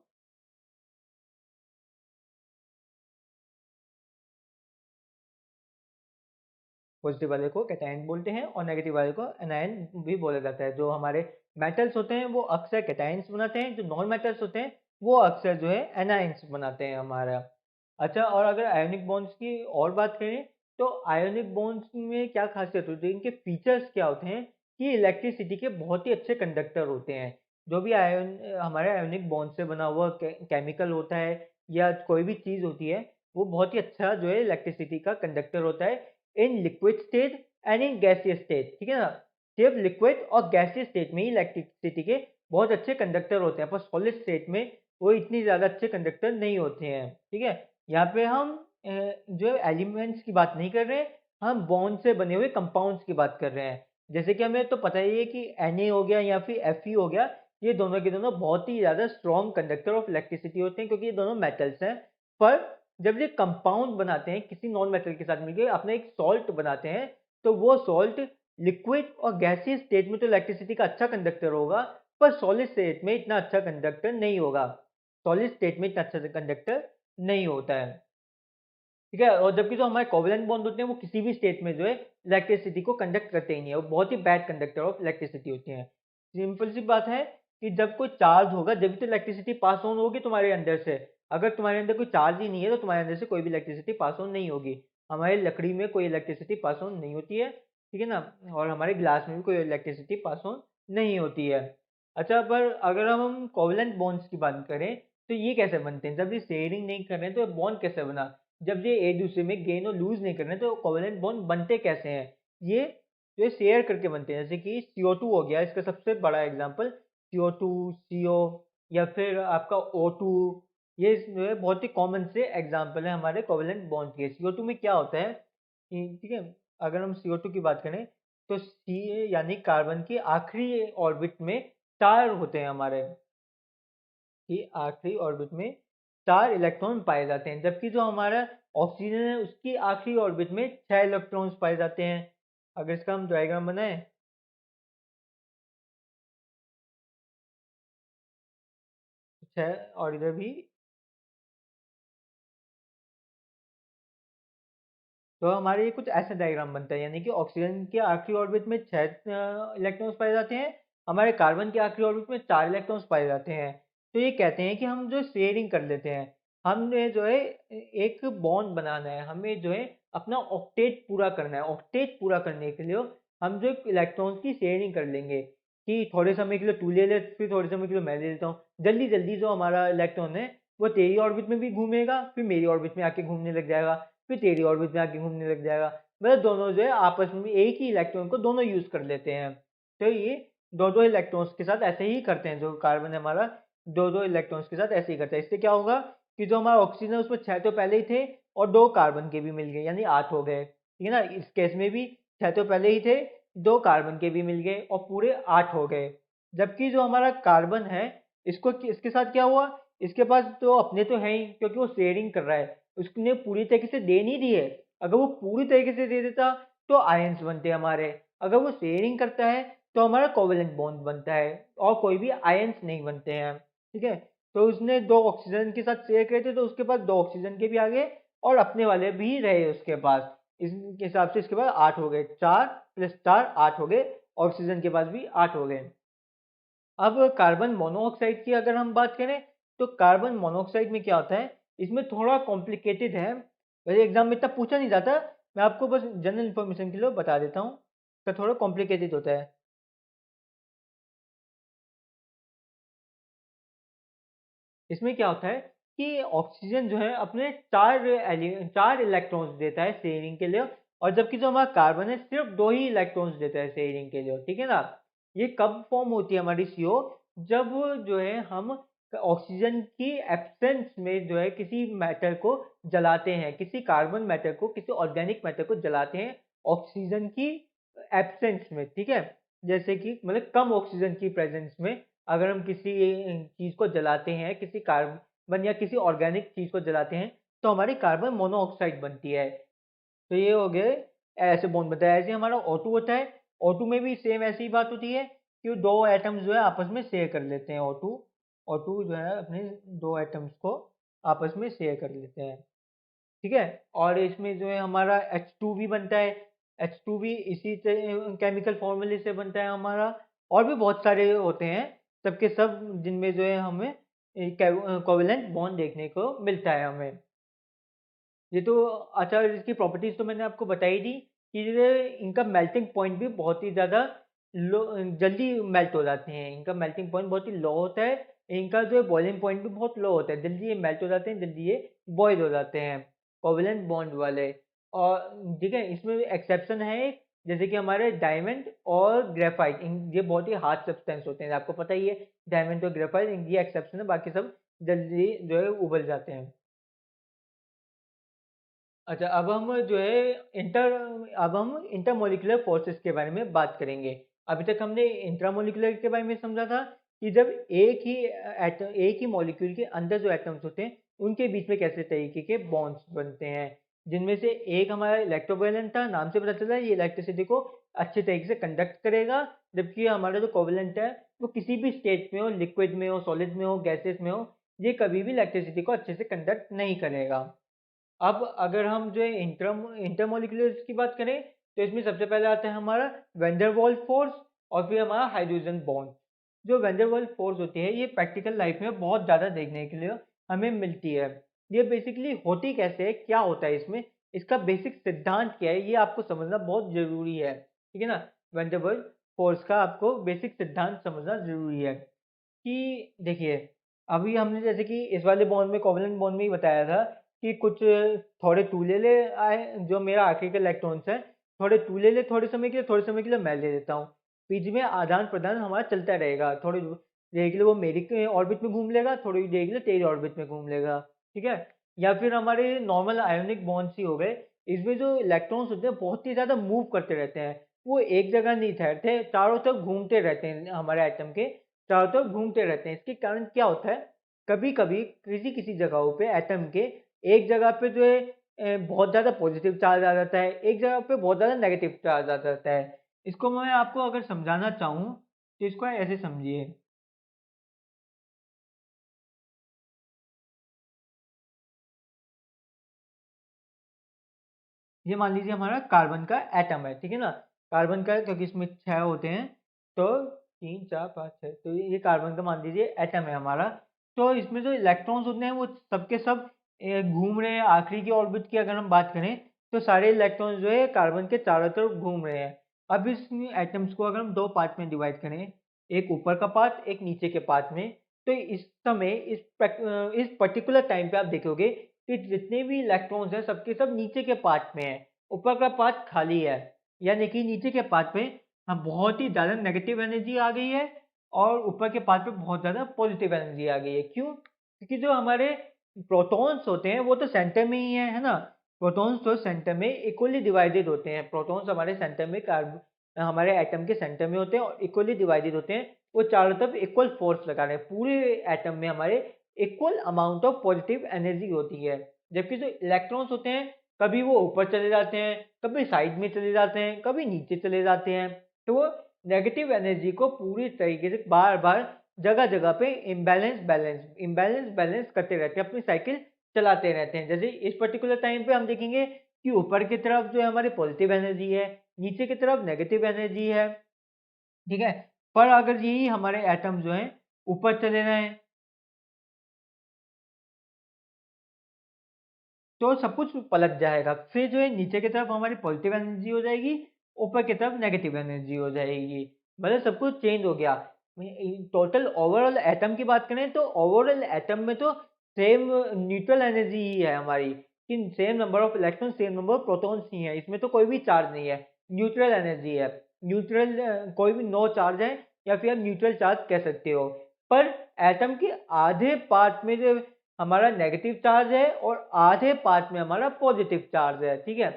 Speaker 1: पॉजिटिव वाले को कैटायन बोलते हैं, और नेगेटिव वाले को एनायन भी बोला जाता है। जो हमारे मेटल्स होते हैं वो अक्सर कैटायंस बनाते हैं, जो नॉन मेटल्स होते हैं वो अक्सर जो है एनायंस बनाते हैं हमारा। अच्छा, और अगर आयोनिक बॉन्ड्स की और बात करें, तो आयोनिक बॉन्ड्स में क्या खासियत होती है, इनके फीचर्स क्या होते हैं, कि इलेक्ट्रिसिटी के बहुत ही अच्छे कंडक्टर होते हैं। जो भी आयन हमारे आयोनिक बॉन्ड से बना हुआ केमिकल होता है या कोई भी चीज़ होती है, वो बहुत ही अच्छा जो है इलेक्ट्रिसिटी का कंडक्टर होता है, in liquid state and in gaseous state. ठीक है ना। सिर्फ लिक्विड और गैसियस स्टेट में ही इलेक्ट्रिसिटी के बहुत अच्छे कंडक्टर होते हैं, पर सॉलिड स्टेट में वो इतनी ज़्यादा अच्छे कंडक्टर नहीं होते हैं। ठीक है। यहाँ पे हम जो एलिमेंट्स की बात नहीं कर रहे हैं, हम बॉन्ड से बने हुए कंपाउंड्स की बात कर रहे हैं। जैसे कि हमें तो पता ही है कि Na हो गया या फिर Fe हो गया, ये दोनों के दोनों बहुत ही ज़्यादा स्ट्रॉन्ग कंडक्टर ऑफ इलेक्ट्रिसिटी होते हैं, क्योंकि ये दोनों मेटल्स हैं। पर जब ये कंपाउंड बनाते हैं किसी नॉन मेटल के साथ मिलकर अपना एक सॉल्ट बनाते हैं, तो वो सॉल्ट लिक्विड और गैसियस स्टेट में तो इलेक्ट्रिसिटी का अच्छा कंडक्टर होगा, पर सॉलिड स्टेट में इतना अच्छा कंडक्टर नहीं होगा। सॉलिड स्टेट में इतना अच्छा कंडक्टर नहीं होता है, ठीक है। और जबकि जो हमारे कोवेलेंट बॉन्ड होते हैं वो किसी भी स्टेट में जो है इलेक्ट्रिसिटी को कंडक्ट करते ही नहीं है, वो बहुत ही बैड कंडक्टर ऑफ इलेक्ट्रिसिटी होते हैं। सिंपल सी बात है कि जब कोई चार्ज होगा जब तो इलेक्ट्रिसिटी पास ऑन होगी तुम्हारे अंदर से। अगर तुम्हारे अंदर कोई चार्ज ही नहीं है तो तुम्हारे अंदर से कोई भी इलेक्ट्रिसिटी पास ऑन नहीं होगी। हमारी लकड़ी में कोई इलेक्ट्रिसिटी पास ऑन नहीं होती है, ठीक है ना। और हमारे ग्लास में भी कोई इलेक्ट्रिसिटी पास ऑन नहीं होती है। अच्छा, पर अगर हम कोवेलेंट बॉन्ड्स की बात करें तो ये कैसे बनते हैं? जब ये शेयरिंग नहीं कर रहे हैं तो बॉन्ड कैसे बना? जब ये एक दूसरे में गेन और लूज नहीं कर रहे हैं तो कोवेलेंट बॉन्ड बनते कैसे हैं? ये जो शेयर करके बनते हैं, जैसे कि CO2 हो गया इसका सबसे बड़ा एग्जांपल, CO2, CO या फिर आपका O2। ये जो है बहुत ही कॉमन से एग्जांपल है हमारे कोवेलेंट बॉन्ड के। CO2 में क्या होता है ठीक है, अगर हम CO2 की बात करें तो C यानी कार्बन की आखिरी ऑर्बिट में 4 होते हैं हमारे, कि आखिरी ऑर्बिट में 4 इलेक्ट्रॉन पाए जाते हैं, जबकि जो हमारा ऑक्सीजन है उसकी आखिरी ऑर्बिट में 6 इलेक्ट्रॉन्स पाए जाते हैं। अगर इसका हम डायग्राम बनाएं, 6 और इधर भी, तो हमारे ये कुछ ऐसा डायग्राम बनता है, यानी कि ऑक्सीजन के आखिरी ऑर्बिट में 6 इलेक्ट्रॉन्स पाए जाते हैं, हमारे कार्बन के आखिरी ऑर्बिट में 4 इलेक्ट्रॉन्स पाए जाते हैं। तो ये कहते हैं कि हम जो शेयरिंग कर लेते हैं, हमने जो है एक बॉन्ड बनाना है, हमें जो है अपना ऑक्टेट पूरा करना है। ऑक्टेट पूरा करने के लिए हम जो इलेक्ट्रॉन्स की शेयरिंग कर लेंगे, कि थोड़े समय के लिए तू ले ले, फिर थोड़े समय के लिए मैं ले लेता हूँ। जल्दी जल्दी जो हमारा इलेक्ट्रॉन है वो तेरी ऑर्बिट में भी घूमेगा, फिर मेरी ऑर्बिट में आके घूमने लग जाएगा, फिर तेरी ऑर्बिट में आके घूमने लग जाएगा। मतलब दोनों जो है आपस में एक ही इलेक्ट्रॉन को दोनों यूज कर लेते हैं। तो ये दो दो इलेक्ट्रॉन्स के साथ ऐसे ही करते हैं, जो कार्बन है हमारा दो दो इलेक्ट्रॉन्स के साथ ऐसे ही करता है। इससे क्या होगा कि जो हमारा ऑक्सीजन है उसमें 6 तो पहले ही थे और 2 कार्बन के भी मिल गए, यानी 8 हो गए, ठीक है ना। इस केस में भी 6 तो पहले ही थे, 2 कार्बन के भी मिल गए और पूरे 8 हो गए। जबकि जो हमारा कार्बन है, इसको इसके साथ क्या हुआ, इसके पास तो अपने तो है ही, क्योंकि वो शेयरिंग कर रहा है, उसने पूरी तरीके से दे नहीं दी है। अगर वो पूरी तरीके से दे देता तो आयंस बनते हमारे। अगर वो शेयरिंग करता है तो हमारा कोवेलेंट बॉन्ड बनता है और कोई भी आयंस नहीं बनते हैं, ठीक है। तो उसने 2 ऑक्सीजन के साथ शेयर करे थे तो उसके पास 2 ऑक्सीजन के भी आ गए और अपने वाले भी रहे उसके पास। इस हिसाब से इसके पास 8 हो गए, 4 प्लस 4 8 हो गए, ऑक्सीजन के पास भी 8 हो गए। अब कार्बन मोनोऑक्साइड की अगर हम बात करें तो कार्बन मोनोऑक्साइड में क्या होता है, इसमें थोड़ा कॉम्प्लिकेटेड है, वैसे एग्जाम में इतना पूछा नहीं जाता। मैं आपको बस जनरल इन्फॉर्मेशन के लिए बता देता हूँ, तो थोड़ा कॉम्प्लिकेटेड होता है। इसमें क्या होता है कि ऑक्सीजन जो है अपने 4 इलेक्ट्रॉन्स देता है शेयरिंग के लिए, और जबकि जो हमारा कार्बन है सिर्फ 2 ही इलेक्ट्रॉन्स देता है शेयरिंग के लिए, ठीक है ना। ये कब फॉर्म होती है हमारी CO, जब जो है हम ऑक्सीजन की एब्सेंस में जो है किसी मैटर को जलाते हैं, किसी कार्बन मैटर को, किसी ऑर्गेनिक मैटर को जलाते हैं ऑक्सीजन की एब्सेंस में, ठीक है। जैसे कि मतलब कम ऑक्सीजन की प्रेजेंस में अगर हम किसी चीज को जलाते हैं, किसी कार्बन या किसी ऑर्गेनिक चीज को जलाते हैं, तो हमारी कार्बन मोनोऑक्साइड बनती है। तो ये हो गए ऐसे बॉन्ड बनता है। ऐसे हमारा O2 होता है, O2 में भी सेम ऐसी ही बात होती है कि 2 एटम्स जो है आपस में शेयर कर लेते हैं। O2 जो है अपने 2 एटम्स को आपस में शेयर कर लेते हैं, ठीक है। और इसमें जो है हमारा H2 भी बनता है। H2 भी इसी केमिकल फॉर्मूले से बनता है हमारा। और भी बहुत सारे होते हैं, सबके सब जिनमें जो है हमें कोवेलेंट बॉन्ड देखने को मिलता है हमें। ये तो अच्छा, इसकी प्रॉपर्टीज तो मैंने आपको बताई दी कि ये इनका मेल्टिंग पॉइंट भी बहुत ही ज़्यादा लो, जल्दी मेल्ट हो जाते हैं। इनका मेल्टिंग पॉइंट बहुत ही लो होता है, इनका जो है बॉइलिंग पॉइंट भी बहुत लो होता है, जल्दी ये मेल्ट हो जाते हैं, जल्दी ये बॉयल हो जाते हैं कोवेलेंट बॉन्ड वाले। और ठीक है, इसमें एक्सेप्शन है एक, जैसे कि हमारे डायमंड और ग्रेफाइट, ये बहुत ही हार्ड सब्सटेंस होते हैं, आपको पता ही है। डायमंड और ग्रेफाइट ये एक्सेप्शन है, बाकी सब जल्दी जो है उबल जाते हैं। अच्छा, अब हम इंटरमॉलिक्यूलर फोर्सेस के बारे में बात करेंगे। अभी तक हमने इंट्रामॉलिक्यूलर के बारे में समझा था कि जब एक ही मॉलिक्यूल के अंदर जो एटम्स होते हैं, उनके बीच में कैसे तरीके के बॉन्ड्स बनते हैं, जिनमें से एक हमारा इलेक्ट्रोवैलेंट था, नाम से पता चला ये इलेक्ट्रिसिटी को अच्छे तरीके से कंडक्ट करेगा, जबकि हमारा जो कोवेलेंट है, वो किसी भी स्टेट में हो, लिक्विड में हो, सॉलिड में हो, गैसेस में हो, ये कभी भी इलेक्ट्रिसिटी को अच्छे से कंडक्ट नहीं करेगा। अब अगर हम जो है इंटरमॉलिक्यूलर्स की बात करें, तो इसमें सबसे पहले आता है हमारा वैन डेर वाल्स फोर्स और फिर हमारा हाइड्रोजन बॉन्ड। जो वैन डेर वाल्स फोर्स होती है, ये प्रैक्टिकल लाइफ में बहुत ज़्यादा देखने के लिए हमें मिलती है। ये बेसिकली होती कैसे है, क्या होता है इसमें, इसका बेसिक सिद्धांत क्या है, ये आपको समझना बहुत ज़रूरी है, ठीक है ना। वैन डेर वाल्स फोर्स का आपको बेसिक सिद्धांत समझना ज़रूरी है कि देखिए, अभी हमने जैसे कि इस वाले बॉन्ड में, कोवेलेंट बॉन्ड में ही बताया था कि कुछ थोड़े तू ले ले आए, जो मेरा आखिरी के इलेक्ट्रॉन्स हैं, थोड़े तू ले ले थोड़े समय के लिए, थोड़े समय के लिए मैं ले लेता हूँ। बीच में आदान-प्रदान हमारा चलता रहेगा। थोड़ी देर के लिए वो मेरी ऑर्बिट में घूम लेगा, थोड़ी देर के लिए तेरी ऑर्बिट में घूम लेगा, ठीक है? या फिर हमारे नॉर्मल आयोनिक बॉन्ड्स ही हो गए, इसमें जो इलेक्ट्रॉन्स होते हैं बहुत ही ज़्यादा मूव करते रहते हैं। वो एक जगह नहीं ठहरते, चारों तरफ घूमते रहते हैं, हमारे एटम के चारों तरफ घूमते रहते हैं। इसके कारण क्या होता है, कभी-कभी किसी-किसी जगहों पे एटम के एक जगह पे जो है बहुत ज़्यादा पॉजिटिव चार्ज आ जाता है, एक जगह पे बहुत ज़्यादा नेगेटिव चार्ज आ जाता है। इसको मैं आपको अगर समझाना चाहूँ, तो इसको ऐसे समझिए। ये मान लीजिए हमारा कार्बन का एटम है, ठीक है ना? कार्बन का, क्योंकि इसमें 6 होते हैं, तो 3, 4, 5, 6, तो ये कार्बन का मान लीजिए एटम है हमारा। तो इसमें जो इलेक्ट्रॉन्स होते हैं वो सब के सब घूम रहे हैं। आखिरी की ऑर्बिट की अगर हम बात करें, तो सारे इलेक्ट्रॉन्स जो है कार्बन के चारों तरफ घूम रहे हैं। अब इस एटम्स को अगर हम 2 पार्ट में डिवाइड करें, एक ऊपर का पार्ट, एक नीचे के पार्ट में, तो इस समय इस पर्टिकुलर टाइम पे आप देखोगे कि जितने भी इलेक्ट्रॉन्स हैं सबके सब नीचे के पार्ट में हैं, ऊपर का पार्ट खाली है। यानी कि नीचे के पार्ट में बहुत ही ज़्यादा नेगेटिव एनर्जी आ गई है और ऊपर के पार्ट पे बहुत ज़्यादा पॉजिटिव एनर्जी आ गई है। क्यों? क्योंकि जो हमारे प्रोटॉन्स होते हैं वो तो सेंटर में ही है ना? प्रोटॉन्स तो सेंटर में इक्वली डिवाइडेड होते हैं। प्रोटॉन्स हमारे सेंटर में हमारे एटम के सेंटर में होते हैं और इक्वली डिवाइडेड होते हैं। वो चारों तरफ इक्वल फोर्स लगा रहे हैं। पूरे एटम में हमारे equal amount of positive energy होती है। जबकि जो इलेक्ट्रॉन्स होते हैं, कभी वो ऊपर चले जाते हैं, कभी साइड में चले जाते हैं, कभी नीचे चले जाते हैं। तो वो नेगेटिव एनर्जी को पूरी तरीके से बार-बार जगह-जगह पे इम्बैलेंस बैलेंस करते रहते हैं, अपनी साइकिल चलाते रहते हैं। जैसे इस पर्टिकुलर टाइम पे हम देखेंगे कि ऊपर की तरफ जो है हमारी पॉजिटिव एनर्जी है, नीचे की तरफ नेगेटिव एनर्जी है, ठीक है? पर अगर यही हमारे एटम जो हैं ऊपर चले जाएँ, तो सब कुछ पलट जाएगा। फिर जो है नीचे की तरफ हमारी पॉजिटिव एनर्जी हो जाएगी, ऊपर की तरफ नेगेटिव एनर्जी हो जाएगी। मतलब सब कुछ चेंज हो गया। टोटल ओवरऑल एटम की बात करें तो ओवरऑल एटम में तो सेम न्यूट्रल एनर्जी ही है हमारी, कि same number of electron, same number of protons ही है। इसमें तो कोई भी चार्ज नहीं है, न्यूट्रल एनर्जी है। न्यूट्रल कोई भी नो चार्ज है, या फिर आप न्यूट्रल चार्ज कह सकते हो। पर एटम के आधे पार्ट में जो हमारा नेगेटिव चार्ज है और आधे पार्ट में हमारा पॉजिटिव चार्ज है, ठीक है।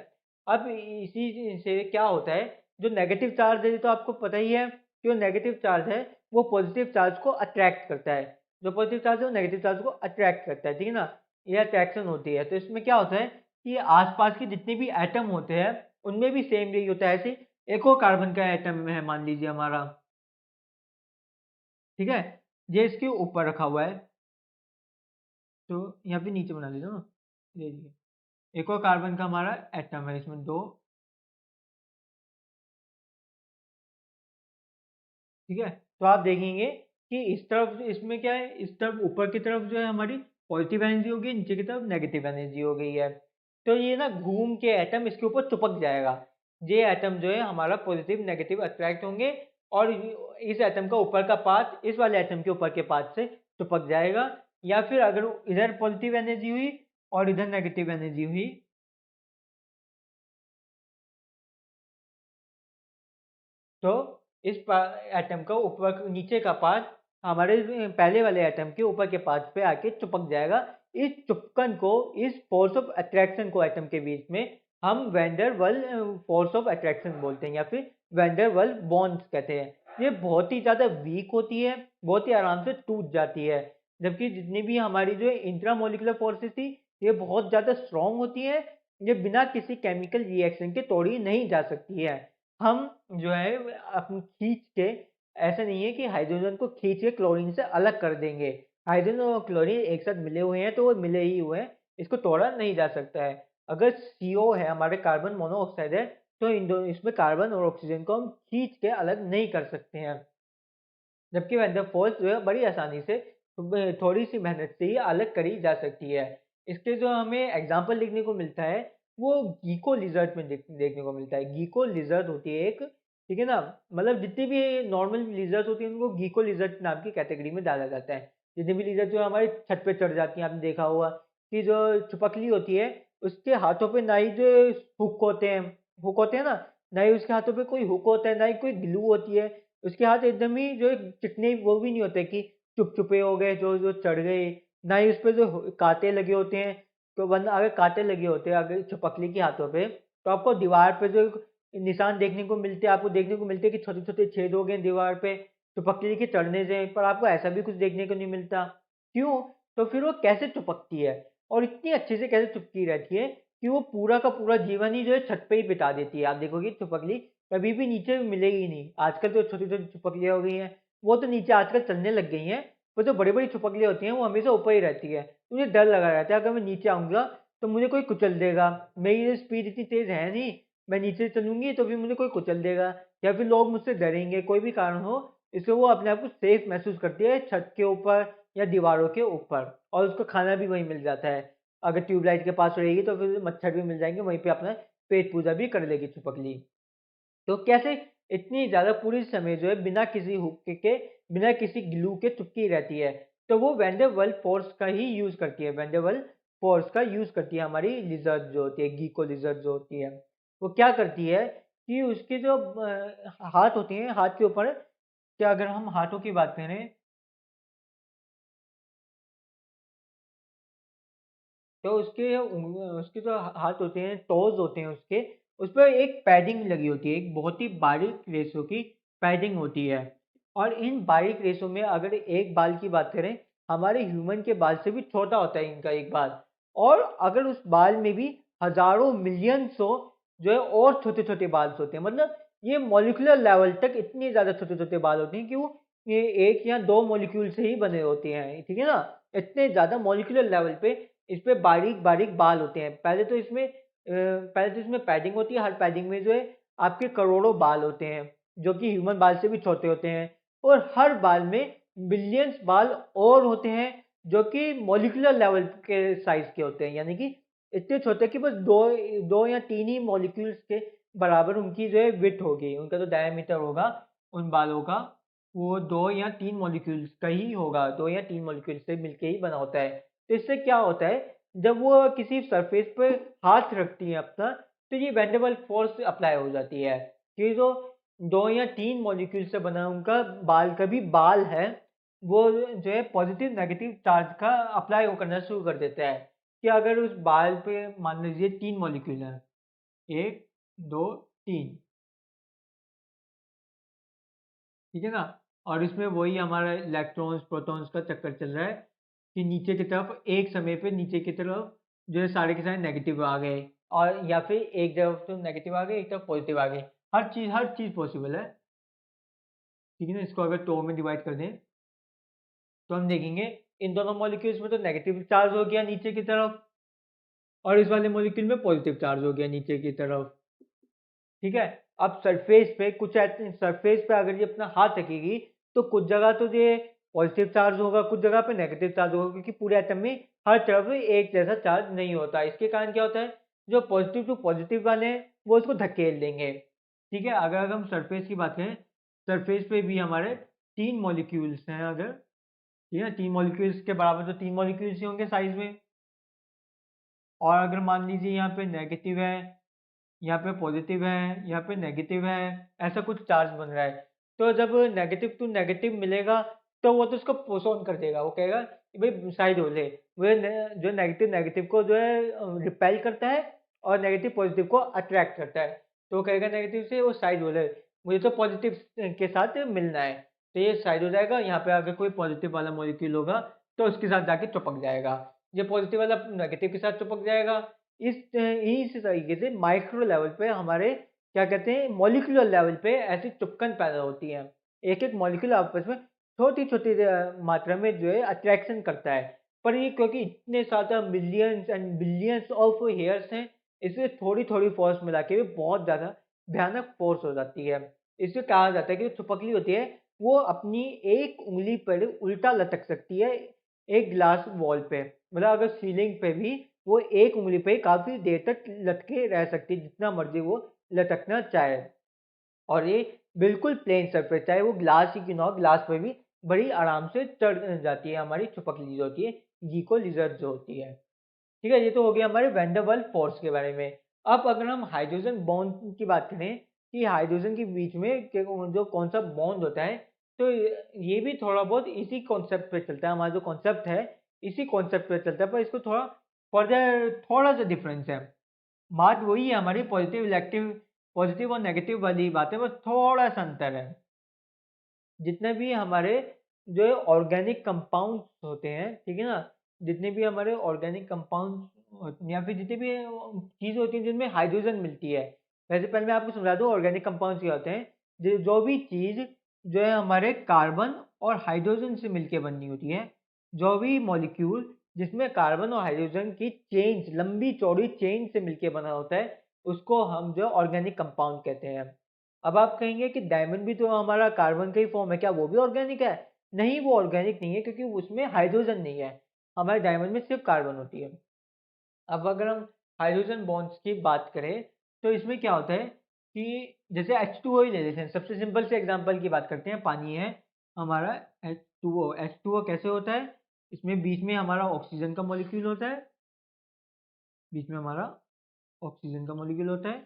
Speaker 1: अब इसी से क्या होता है, जो नेगेटिव चार्ज है तो आपको पता ही है, जो नेगेटिव चार्ज है वो पॉजिटिव चार्ज को अट्रैक्ट करता है, जो पॉजिटिव चार्ज है वो नेगेटिव चार्ज को अट्रैक्ट करता है, ठीक है ना। ये अट्रैक्शन होती है। तो इसमें क्या होता है कि आसपास के जितने भी एटम होते हैं उनमें भी सेम यही होता है। ऐसे एक और कार्बन का एटम है मान लीजिए हमारा, ठीक है, ये इसके ऊपर रखा हुआ है, तो यहाँ पे नीचे बना लीजिए ना, ये देखिए एक और कार्बन का हमारा एटम है, इसमें दो, ठीक है। तो आप देखेंगे कि इस तरफ इसमें क्या है, इस तरफ ऊपर की तरफ जो है हमारी पॉजिटिव एनर्जी हो गई, नीचे की तरफ नेगेटिव एनर्जी हो गई है। तो ये ना घूम के एटम इसके ऊपर चिपक जाएगा। ये एटम जो है हमारा पॉजिटिव नेगेटिव अट्रैक्ट होंगे और इस एटम का ऊपर का पार्ट इस वाले एटम के ऊपर के पार्ट से चिपक जाएगा। या फिर अगर इधर पॉजिटिव एनर्जी हुई और इधर नेगेटिव एनर्जी हुई, तो इस एटम का ऊपर नीचे का पार्ट हमारे पहले वाले एटम के ऊपर के पार्ट पे आके चिपक जाएगा, इस चुपकन को, इस फोर्स ऑफ अट्रैक्शन को एटम के बीच में हम वैन वाल फोर्स ऑफ अट्रैक्शन बोलते हैं या फिर वैन वाल बॉन्ड्स कहते हैं। ये बहुत ही ज़्यादा वीक होती है, बहुत ही आराम से टूट जाती है, जबकि जितनी भी हमारी जो इंट्रामोलिकुलर फोर्सेस थी ये बहुत ज़्यादा स्ट्रॉन्ग होती है। ये बिना किसी केमिकल रिएक्शन के तोड़ी नहीं जा सकती है। हम जो है अपनी खींच के, ऐसा नहीं है कि हाइड्रोजन को खींच के क्लोरीन से अलग कर देंगे। हाइड्रोजन और क्लोरीन एक साथ मिले हुए हैं तो वो मिले ही हुए हैं, इसको तोड़ा नहीं जा सकता है। अगर CO है हमारे, कार्बन मोनोऑक्साइड है, तो इन दोनों इसमें कार्बन और ऑक्सीजन को हम खींच के अलग नहीं कर सकते हैं। जबकि वैन der Waals जो है बड़ी आसानी से थोड़ी सी मेहनत से ही अलग करी जा सकती है। इसके जो हमें एग्जाम्पल देखने को मिलता है वो गीको लिजर्ड में देखने को मिलता है। गीको लिजर्ड होती है एक, ठीक है ना, मतलब जितनी भी नॉर्मल लिजर्ड होती है उनको गीको लिजर्ड नाम की कैटेगरी में डाला जाता है। जितनी भी लिजर्ड जो हमारे छत पे चढ़ जाती हैं, आपने देखा होगा कि जो चुपकली होती है उसके हाथों पे ना ही जो हुक होते हैं ना, ना ही उसके हाथों पे कोई हुक होता है, ना ही कोई ग्लू होती है। उसके हाथ एकदम ही जो चिकने वो भी नहीं होते कि चुपचुपे हो गए जो जो चढ़ गए, ना ही उस पे जो कांटे लगे होते हैं। तो वरना अगर कांटे लगे होते हैं अगर चुपकली के हाथों पे, तो आपको दीवार पे जो निशान देखने को मिलते हैं, आपको देखने को मिलते हैं कि छोटे छोटे छेद हो गए दीवार पे चुपकली के चढ़ने से, पर आपको ऐसा भी कुछ देखने को नहीं मिलता। क्यों? तो फिर वो कैसे चुपकती है और इतनी अच्छे से कैसे चुपकी रहती है कि वो पूरा का पूरा जीवन ही जो है छत पे ही बिता देती है। आप देखोगे चुपकली कभी भी नीचे मिलेगी नहीं। आजकल तो छोटी-छोटी चुपकलियाँ हो गई हैं, वो तो नीचे आजकल चलने लग गई हैं। वो जो बड़ी-बड़ी चुपकलियाँ होती हैं, वो हमेशा ऊपर ही रहती है। तो मुझे डर लगा रहता है अगर मैं नीचे आऊँगा, तो मुझे कोई कुचल देगा। मेरी स्पीड इतनी तेज़ है नहीं, मैं नीचे चलूँगी तो फिर मुझे कोई कुचल देगा या फिर लोग मुझसे डरेंगे, कोई भी कारण हो। इसलिए वो अपने आप को सेफ महसूस करती है छत के ऊपर या दीवारों के ऊपर, और उसको खाना भी वहीं मिल जाता है। अगर ट्यूबलाइट के पास रहेगी तो फिर मच्छर भी मिल जाएँगे, वहीं पे अपना पेट पूजा भी कर लेगी चुपकली। तो कैसे इतनी ज़्यादा पूरी समय जो है बिना किसी हुक के, बिना किसी ग्लू के चिपकी रहती है। तो वो वैन डेर वाल्स फोर्स का ही यूज़ करती है, वैन डेर वाल्स फोर्स का यूज़ करती है हमारी लिज़र्ड जो होती है, गीको लिज़र्ड जो होती है। वो क्या करती है कि उसके जो हाथ होते हैं, हाथ के ऊपर, क्या अगर हम हाथों की बात करें, तो उसके जो हाथ होते हैं, टोज़ होते हैं उसके, उस पे एक पैडिंग लगी होती है, एक बहुत ही बारीक रेशों की पैडिंग होती है। और इन बारीक रेशों में अगर एक बाल की बात करें, हमारे ह्यूमन के बाल से भी छोटा होता है इनका एक बाल। और अगर उस बाल में भी हज़ारों मिलियंसों जो है और छोटे-छोटे बाल्स होते हैं। मतलब ये मॉलिक्यूलर लेवल तक इतने ज़्यादा छोटे-छोटे बाल होते हैं कि वो ये 1 या 2 मॉलिक्यूल से ही बने होते हैं, ठीक है ना? इतने ज़्यादा मॉलिक्यूलर लेवल पे इस पे बारीक-बारीक बाल होते हैं। पहले तो इसमें पैडिंग होती है, हर पैडिंग में जो है आपके करोड़ों बाल होते हैं, जो कि ह्यूमन बाल से भी छोटे होते हैं। और हर बाल में बिलियंस बाल और होते हैं, जो कि मॉलिक्यूलर लेवल के साइज़ के होते हैं। यानी कि इतने छोटे कि बस 2 या 3 ही मॉलिक्यूल्स के बराबर उनकी जो है विड्थ होगी, उनका जो डायमीटर होगा उन बालों का, वो 2 या 3 मॉलिक्यूल्स का ही होगा, 2 या 3 मॉलिक्यूल से मिलके ही बना होता है। तो इससे क्या होता है, जब वो किसी सरफेस पे हाथ रखती है अपना, तो ये van der Waals force apply हो जाती है। ये जो 2 या 3 मॉलिक्यूल से बना उनका बाल का भी बाल है, वो जो है पॉजिटिव नेगेटिव चार्ज का अप्लाई वो करना शुरू कर देता है। कि अगर उस बाल पे मान लीजिए 3 मॉलिक्यूल हैं, 1, 2, 3, ठीक है ना? और इसमें वही हमारा इलेक्ट्रॉन्स, प्रोटॉन्स का चक्कर चल रहा है कि नीचे की तरफ एक समय पे नीचे की तरफ जो है सारे के सारे नेगेटिव आ गए, और या फिर एक तरफ तो नेगेटिव आ गए, एक तरफ पॉजिटिव आ गए। हर चीज़ पॉसिबल है, ठीक है ना? इसको अगर 2 में डिवाइड कर दें, तो हम देखेंगे इन दोनों मॉलिक्यूल्स में तो नेगेटिव चार्ज हो गया नीचे की तरफ, और इस वाले मॉलिक्यूल में पॉजिटिव चार्ज हो गया नीचे की तरफ। ठीक है? अब सरफेस पे कुछ ऐसे सरफेस पे अगर ये अपना हाथ रखेगी, तो कुछ जगह तो ये पॉजिटिव चार्ज होगा, कुछ जगह पे नेगेटिव चार्ज होगा, क्योंकि पूरे एटम में हर तरफ एक जैसा चार्ज नहीं होता। इसके कारण क्या होता है, जो पॉजिटिव टू पॉजिटिव वाले हैं वो इसको धकेल देंगे। ठीक है? अगर हम सरफेस की बात करें, सरफेस पे भी हमारे 3 मॉलिक्यूल्स हैं अगर, ठीक है? 3 मॉलिक्यूल्स के बराबर तो 3 मॉलिक्यूल्स ही होंगे साइज़ में। और अगर मान लीजिए यहाँ पे नेगेटिव है, यहाँ पे पॉजिटिव है, यहाँ पे नेगेटिव है, ऐसा कुछ चार्ज बन रहा है। तो जब नेगेटिव टू नेगेटिव मिलेगा, तो वो तो उसको पोस्टपोन कर देगा, वो कहेगा कि भाई साइड हो ले। जो नेगेटिव नेगेटिव को जो है रिपेल करता है और नेगेटिव पॉजिटिव को अट्रैक्ट करता है। तो वो कहेगा नेगेटिव से वो साइड हो ले, मुझे तो पॉजिटिव के साथ मिलना है। तो ये साइड हो जाएगा, यहाँ पे अगर कोई पॉजिटिव वाला मॉलिक्यूल होगा तो उसके साथ जाके चिपक जाएगा। ये पॉजिटिव वाला नेगेटिव के साथ चिपक जाएगा। इस तरीके से माइक्रो लेवल पे हमारे क्या कहते हैं मॉलिक्यूलर लेवल पे ऐसी चिपकन पैदा होती है। एक एक मॉलिक्यूल आपस में छोटी छोटी मात्रा में जो है अट्रैक्शन करता है। पर ये क्योंकि इतने सारे millions and billions of hairs हैं, इसलिए थोड़ी थोड़ी फोर्स मिला के भी बहुत ज़्यादा भयानक फोर्स हो जाती है। इसे कहा जाता है कि जो चिपकली होती है वो अपनी एक उंगली पर उल्टा लटक सकती है एक ग्लास वॉल पे। मतलब अगर सीलिंग पे भी वो एक उंगली पे काफ़ी देर तक लटके रह सकती है, जितना मर्जी वो लटकना चाहे। और ये बिल्कुल प्लेन सरफेस, चाहे वो ग्लास ही क्यों ना हो, ग्लास पे भी बड़ी आराम से चढ़ जाती है हमारी चिपकली जो होती है, गीको लिजर्ड जो होती है। ठीक है, ये तो हो गया हमारे वैन डर वाल्स फोर्स के बारे में। अब अगर हम हाइड्रोजन बॉन्ड की बात करें कि हाइड्रोजन के बीच में जो कौन सा बॉन्ड होता है, तो ये भी थोड़ा बहुत इसी कॉन्सेप्ट पे चलता है। हमारा जो कॉन्सेप्ट है इसी कॉन्सेप्ट पे चलता है, पर इसको थोड़ा फर्दर थोड़ा सा डिफरेंस है। बात वही है हमारी पॉजिटिव इलेक्टिव, पॉजिटिव और नेगेटिव वाली बातें, बस थोड़ा सा अंतर है। जितने भी हमारे जो है ऑर्गेनिक कंपाउंड्स होते हैं, ठीक है ना, जितने भी हमारे ऑर्गेनिक कंपाउंड्स या फिर जितनी भी चीज़ होती हैं जिनमें हाइड्रोजन मिलती है। वैसे पहले मैं आपको समझा दूं ऑर्गेनिक कंपाउंड्स क्या होते हैं। जो भी चीज़ जो है हमारे कार्बन और हाइड्रोजन से मिलके बननी होती है, जो भी मॉलिक्यूल जिसमें कार्बन और हाइड्रोजन की चेन्स, लंबी चौड़ी चेन से मिलके बना होता है, उसको हम जो ऑर्गेनिक कंपाउंड कहते हैं। अब आप कहेंगे कि डायमंड भी तो हमारा कार्बन का ही फॉर्म है, क्या वो भी ऑर्गेनिक है? नहीं, वो ऑर्गेनिक नहीं है क्योंकि उसमें हाइड्रोजन नहीं है। हमारे डायमंड में सिर्फ कार्बन होती है। अब अगर हम हाइड्रोजन बॉन्ड्स की बात करें तो इसमें क्या होता है कि जैसे H2O ही ले लेते हैं, सबसे सिंपल से एग्जांपल की बात करते हैं। पानी है हमारा H2O कैसे होता है? इसमें बीच में हमारा ऑक्सीजन का मॉलिक्यूल होता है, बीच में हमारा ऑक्सीजन का मॉलिक्यूल होता है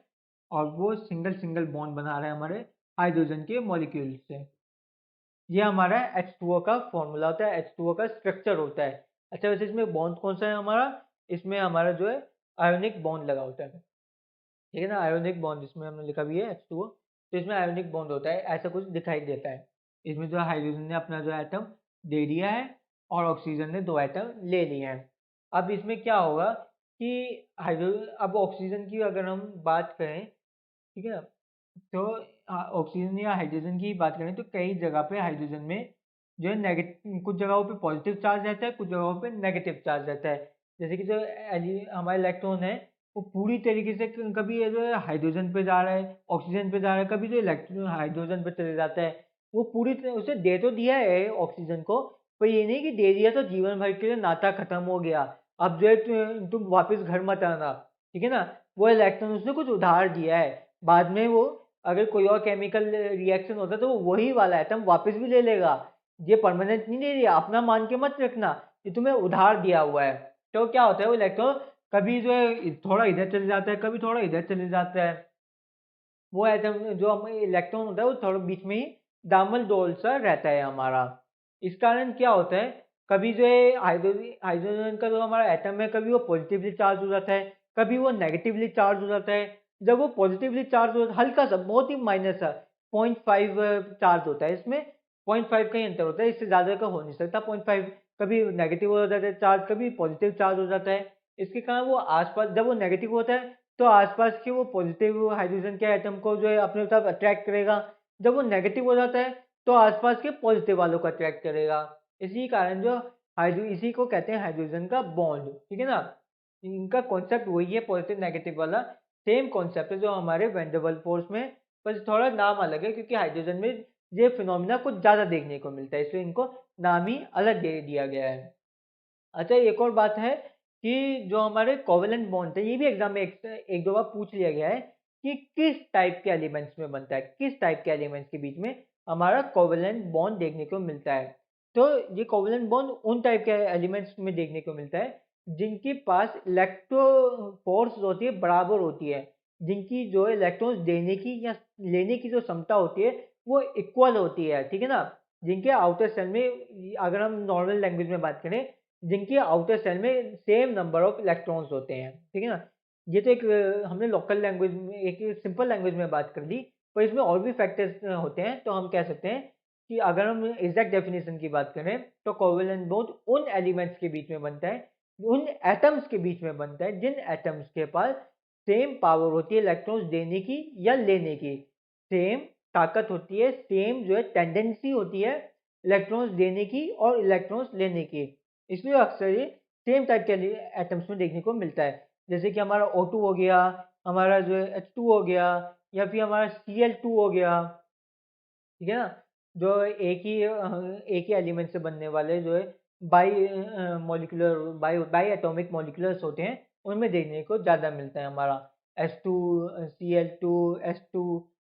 Speaker 1: और वो सिंगल सिंगल बॉन्ड बना रहा है हमारे हाइड्रोजन के मॉलिक्यूल से। ये हमारा H2O का फॉर्मूला होता है, H2O का स्ट्रक्चर होता है। अच्छा, वैसे इसमें बॉन्ड कौन सा है हमारा? इसमें हमारा जो है आयोनिक बॉन्ड लगा होता है। ठीक है ना, आयोनिक बॉन्ड जिसमें हमने लिखा भी है H2O, तो इसमें आयोनिक बॉन्ड होता है, ऐसा कुछ दिखाई देता है। इसमें जो हाइड्रोजन ने अपना जो एटम दे दिया है और ऑक्सीजन ने 2 एटम ले लिए हैं। अब इसमें क्या होगा कि हाइड्रोजन, अब ऑक्सीजन की अगर हम बात करें, ठीक है ना, तो ऑक्सीजन या हाइड्रोजन की बात करें तो कई जगह पे हाइड्रोजन में जो है नेगेटिव, कुछ जगहों पे पॉजिटिव चार्ज रहता है, कुछ जगहों पे नेगेटिव चार्ज रहता है। जैसे कि जो हमारा इलेक्ट्रॉन है वो पूरी तरीके से कभी ये जो है हाइड्रोजन पे जा रहा है, ऑक्सीजन पे जा रहा है, कभी जो इलेक्ट्रॉन हाइड्रोजन पे चले जाता है। वो पूरी तरह उसे दे तो दिया है ऑक्सीजन को, पर ये नहीं कि दे दिया तो जीवन भर के लिए नाता खत्म हो गया, अब जो है तुम वापस घर मत आना। ठीक है ना, वो इलेक्ट्रॉन उसने कुछ उधार दिया है, बाद में वो अगर कोई और केमिकल रिएक्शन होता है तो वो वही वाला एटम वापस भी ले लेगा। ये परमानेंट नहीं ले लिया, अपना मान के मत रखना, ये तुम्हें उधार दिया हुआ है। तो क्या होता है वो इलेक्ट्रॉन कभी जो है थोड़ा इधर चले जाता है, कभी थोड़ा इधर चले जाता है। वो एटम जो हम इलेक्ट्रॉन होता है वो थोड़ा बीच में ही डामल डोल सा रहता है हमारा। इस कारण क्या होता है, कभी जो है हाइड्रोजन का जो हमारा एटम है, कभी वो पॉजिटिवली चार्ज हो जाता है, कभी वो नेगेटिवली चार्ज हो जाता है। जब वो पॉजिटिवली चार्ज हो, हल्का सा बहुत ही माइनर सा 0.5 चार्ज होता है इसमें, 0.5 का ही अंतर होता है, इससे ज़्यादा का हो नहीं सकता। 0.5 कभी नेगेटिव हो जाता है चार्ज, कभी पॉजिटिव चार्ज हो जाता है। इसके कारण वो आसपास, जब वो नेगेटिव होता है तो आसपास के वो पॉजिटिव हाइड्रोजन के एटम को जो है अपने तरफ अट्रैक्ट करेगा। जब वो नेगेटिव हो जाता है तो आसपास के पॉजिटिव वालों को अट्रैक्ट करेगा। इसी कारण जो हाइड्रो, इसी को कहते हैं हाइड्रोजन का बॉन्ड। ठीक है ना, इनका कॉन्सेप्ट वही है पॉजिटिव नेगेटिव वाला, सेम कॉन्सेप्ट है जो हमारे वैन डर वाल्स फोर्स में, बस थोड़ा नाम अलग है क्योंकि हाइड्रोजन में ये फिनोमिना कुछ ज़्यादा देखने को मिलता है, इसलिए इनको नाम ही अलग दे दिया गया है। अच्छा, एक और बात है कि जो हमारे कोवेलेंट बॉन्ड है, ये भी एग्जाम में एक दो बार पूछ लिया गया है कि किस टाइप के एलिमेंट्स में बनता है, किस टाइप के एलिमेंट्स के बीच में हमारा कोवेलेंट बॉन्ड देखने को मिलता है। तो ये कोवेलेंट बॉन्ड उन टाइप के एलिमेंट्स में देखने को मिलता है जिनके पास इलेक्ट्रोफोर्स होती है बराबर होती है, जिनकी जो इलेक्ट्रॉन्स देने की या लेने की जो क्षमता होती है वो इक्वल होती है। ठीक है ना, जिनके आउटर सेल में, अगर हम नॉर्मल लैंग्वेज में बात करें, जिनके आउटर सेल में सेम नंबर ऑफ इलेक्ट्रॉन्स होते हैं, ठीक है ना। ये तो एक हमने लोकल लैंग्वेज में, एक सिंपल लैंग्वेज में बात कर दी, पर इसमें और भी फैक्टर्स होते हैं। तो हम कह सकते हैं कि अगर हम एग्जैक्ट डेफिनेशन की बात करें तो कोवेलेंट बॉन्ड उन एलिमेंट्स के बीच में बनता है, उन एटम्स के बीच में बनता है जिन एटम्स के पास सेम पावर होती है इलेक्ट्रॉन्स देने की या लेने की, सेम ताकत होती है, सेम जो है टेंडेंसी होती है इलेक्ट्रॉन्स देने की और इलेक्ट्रॉन्स लेने की। इसलिए अक्सर ये सेम टाइप के एटम्स में देखने को मिलता है। जैसे कि हमारा O2 हो गया, हमारा जो है H2 हो गया, या फिर हमारा Cl2 हो गया, ठीक है ना। जो एक ही एलिमेंट से बनने वाले जो है बाई मॉलिक्यूलर बाई एटॉमिक मॉलिक्यूलर्स होते हैं, उनमें देखने को ज़्यादा मिलता है हमारा H2, Cl2, H2,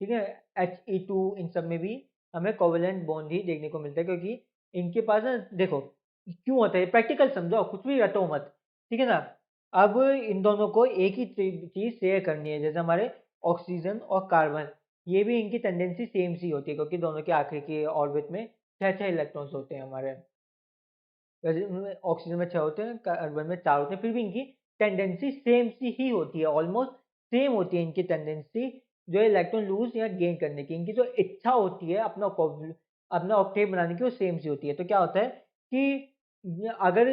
Speaker 1: ठीक है, He2, इन सब में भी हमें कोवेलेंट बॉन्ड ही देखने को मिलता है, क्योंकि इनके पास ना, देखो क्यों होता है, प्रैक्टिकल समझो, कुछ भी रटो मत, ठीक है ना। अब इन दोनों को एक ही चीज़ शेयर करनी है, जैसे हमारे ऑक्सीजन और कार्बन, ये भी इनकी टेंडेंसी सेम सी होती है, क्योंकि दोनों के आखिर के ऑर्बिट में 6 इलेक्ट्रॉन्स होते हैं हमारे। वैसे उनमें ऑक्सीजन में 6 होते हैं, कार्बन में 4 होते हैं, फिर भी इनकी टेंडेंसी सेम सी ही होती है, ऑलमोस्ट सेम होती है इनकी टेंडेंसी, जो है इलेक्ट्रॉन लूज या गेन करने की। इनकी जो इच्छा होती है अपना ऑक्टेट बनाने की, वो सेम सी होती है। तो क्या होता है कि अगर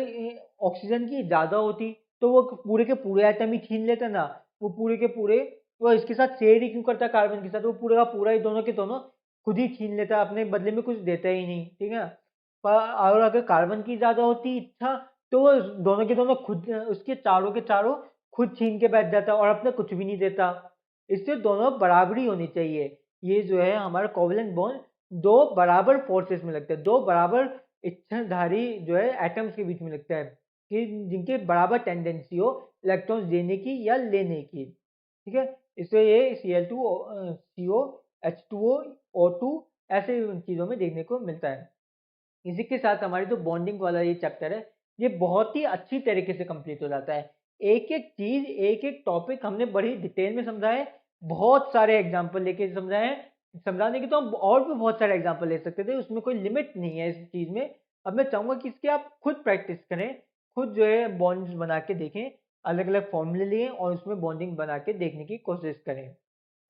Speaker 1: ऑक्सीजन की ज़्यादा होती तो वो पूरे के पूरे एटम ही छीन लेता ना, वो पूरे के पूरे, वो इसके साथ शेयर ही क्यों करता कार्बन के साथ, वो पूरा का पूरा ही दोनों के दोनों खुद ही छीन लेता, अपने बदले में कुछ देता ही नहीं, ठीक है। पर और अगर कार्बन की ज़्यादा होती इच्छा, तो वो दोनों के दोनों खुद उसके चारों के चारों खुद छीन के बैठ जाता और अपने कुछ भी नहीं देता। इससे दोनों बराबरी होनी चाहिए। ये जो है हमारा कोवेलेंट बॉन्ड दो बराबर फोर्सेस में लगता है, दो बराबर इच्छाधारी जो है एटम्स के बीच में लगता है, कि जिनके बराबर टेंडेंसी हो इलेक्ट्रॉन्स देने की या लेने की, ठीक है। इससे ये Cl2, CO, H2O, O2 ऐसे चीज़ों में देखने को मिलता है। इसी के साथ हमारी जो बॉन्डिंग वाला ये चैप्टर है, ये बहुत ही अच्छी तरीके से कंप्लीट हो जाता है। एक-एक चीज़, एक-एक टॉपिक हमने बड़ी डिटेल में समझा है, बहुत सारे एग्ज़ाम्पल लेके समझाए हैं। समझाने के तो हम और भी बहुत सारे एग्ज़ाम्पल ले सकते थे, उसमें कोई लिमिट नहीं है इस चीज़ में। अब मैं चाहूँगा कि इसकी आप खुद प्रैक्टिस करें, खुद जो है बॉन्ड्स बना के देखें, अलग-अलग फ़ॉर्मूले लें और उसमें बॉन्डिंग बना के देखने की कोशिश करें।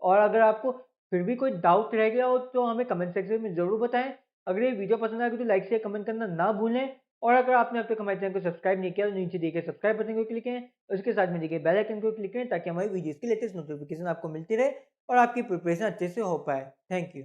Speaker 1: और अगर आपको फिर भी कोई डाउट रह गया हो तो हमें कमेंट सेक्शन में ज़रूर बताएं। अगर ये वीडियो पसंद आए तो लाइक शेयर कमेंट करना ना भूलें, और अगर आपने अब तक हमारे चैनल को सब्सक्राइब नहीं किया तो नीचे दिए गए सब्सक्राइब बटन को क्लिक करें, और उसके साथ में दिए गए बेल आइकन को क्लिक करें, ताकि हमारी वीडियोज़ की लेटेस्ट नोटिफिकेशन आपको मिलती रहे और आपकी प्रिपरेशन अच्छे से हो पाए। Thank you.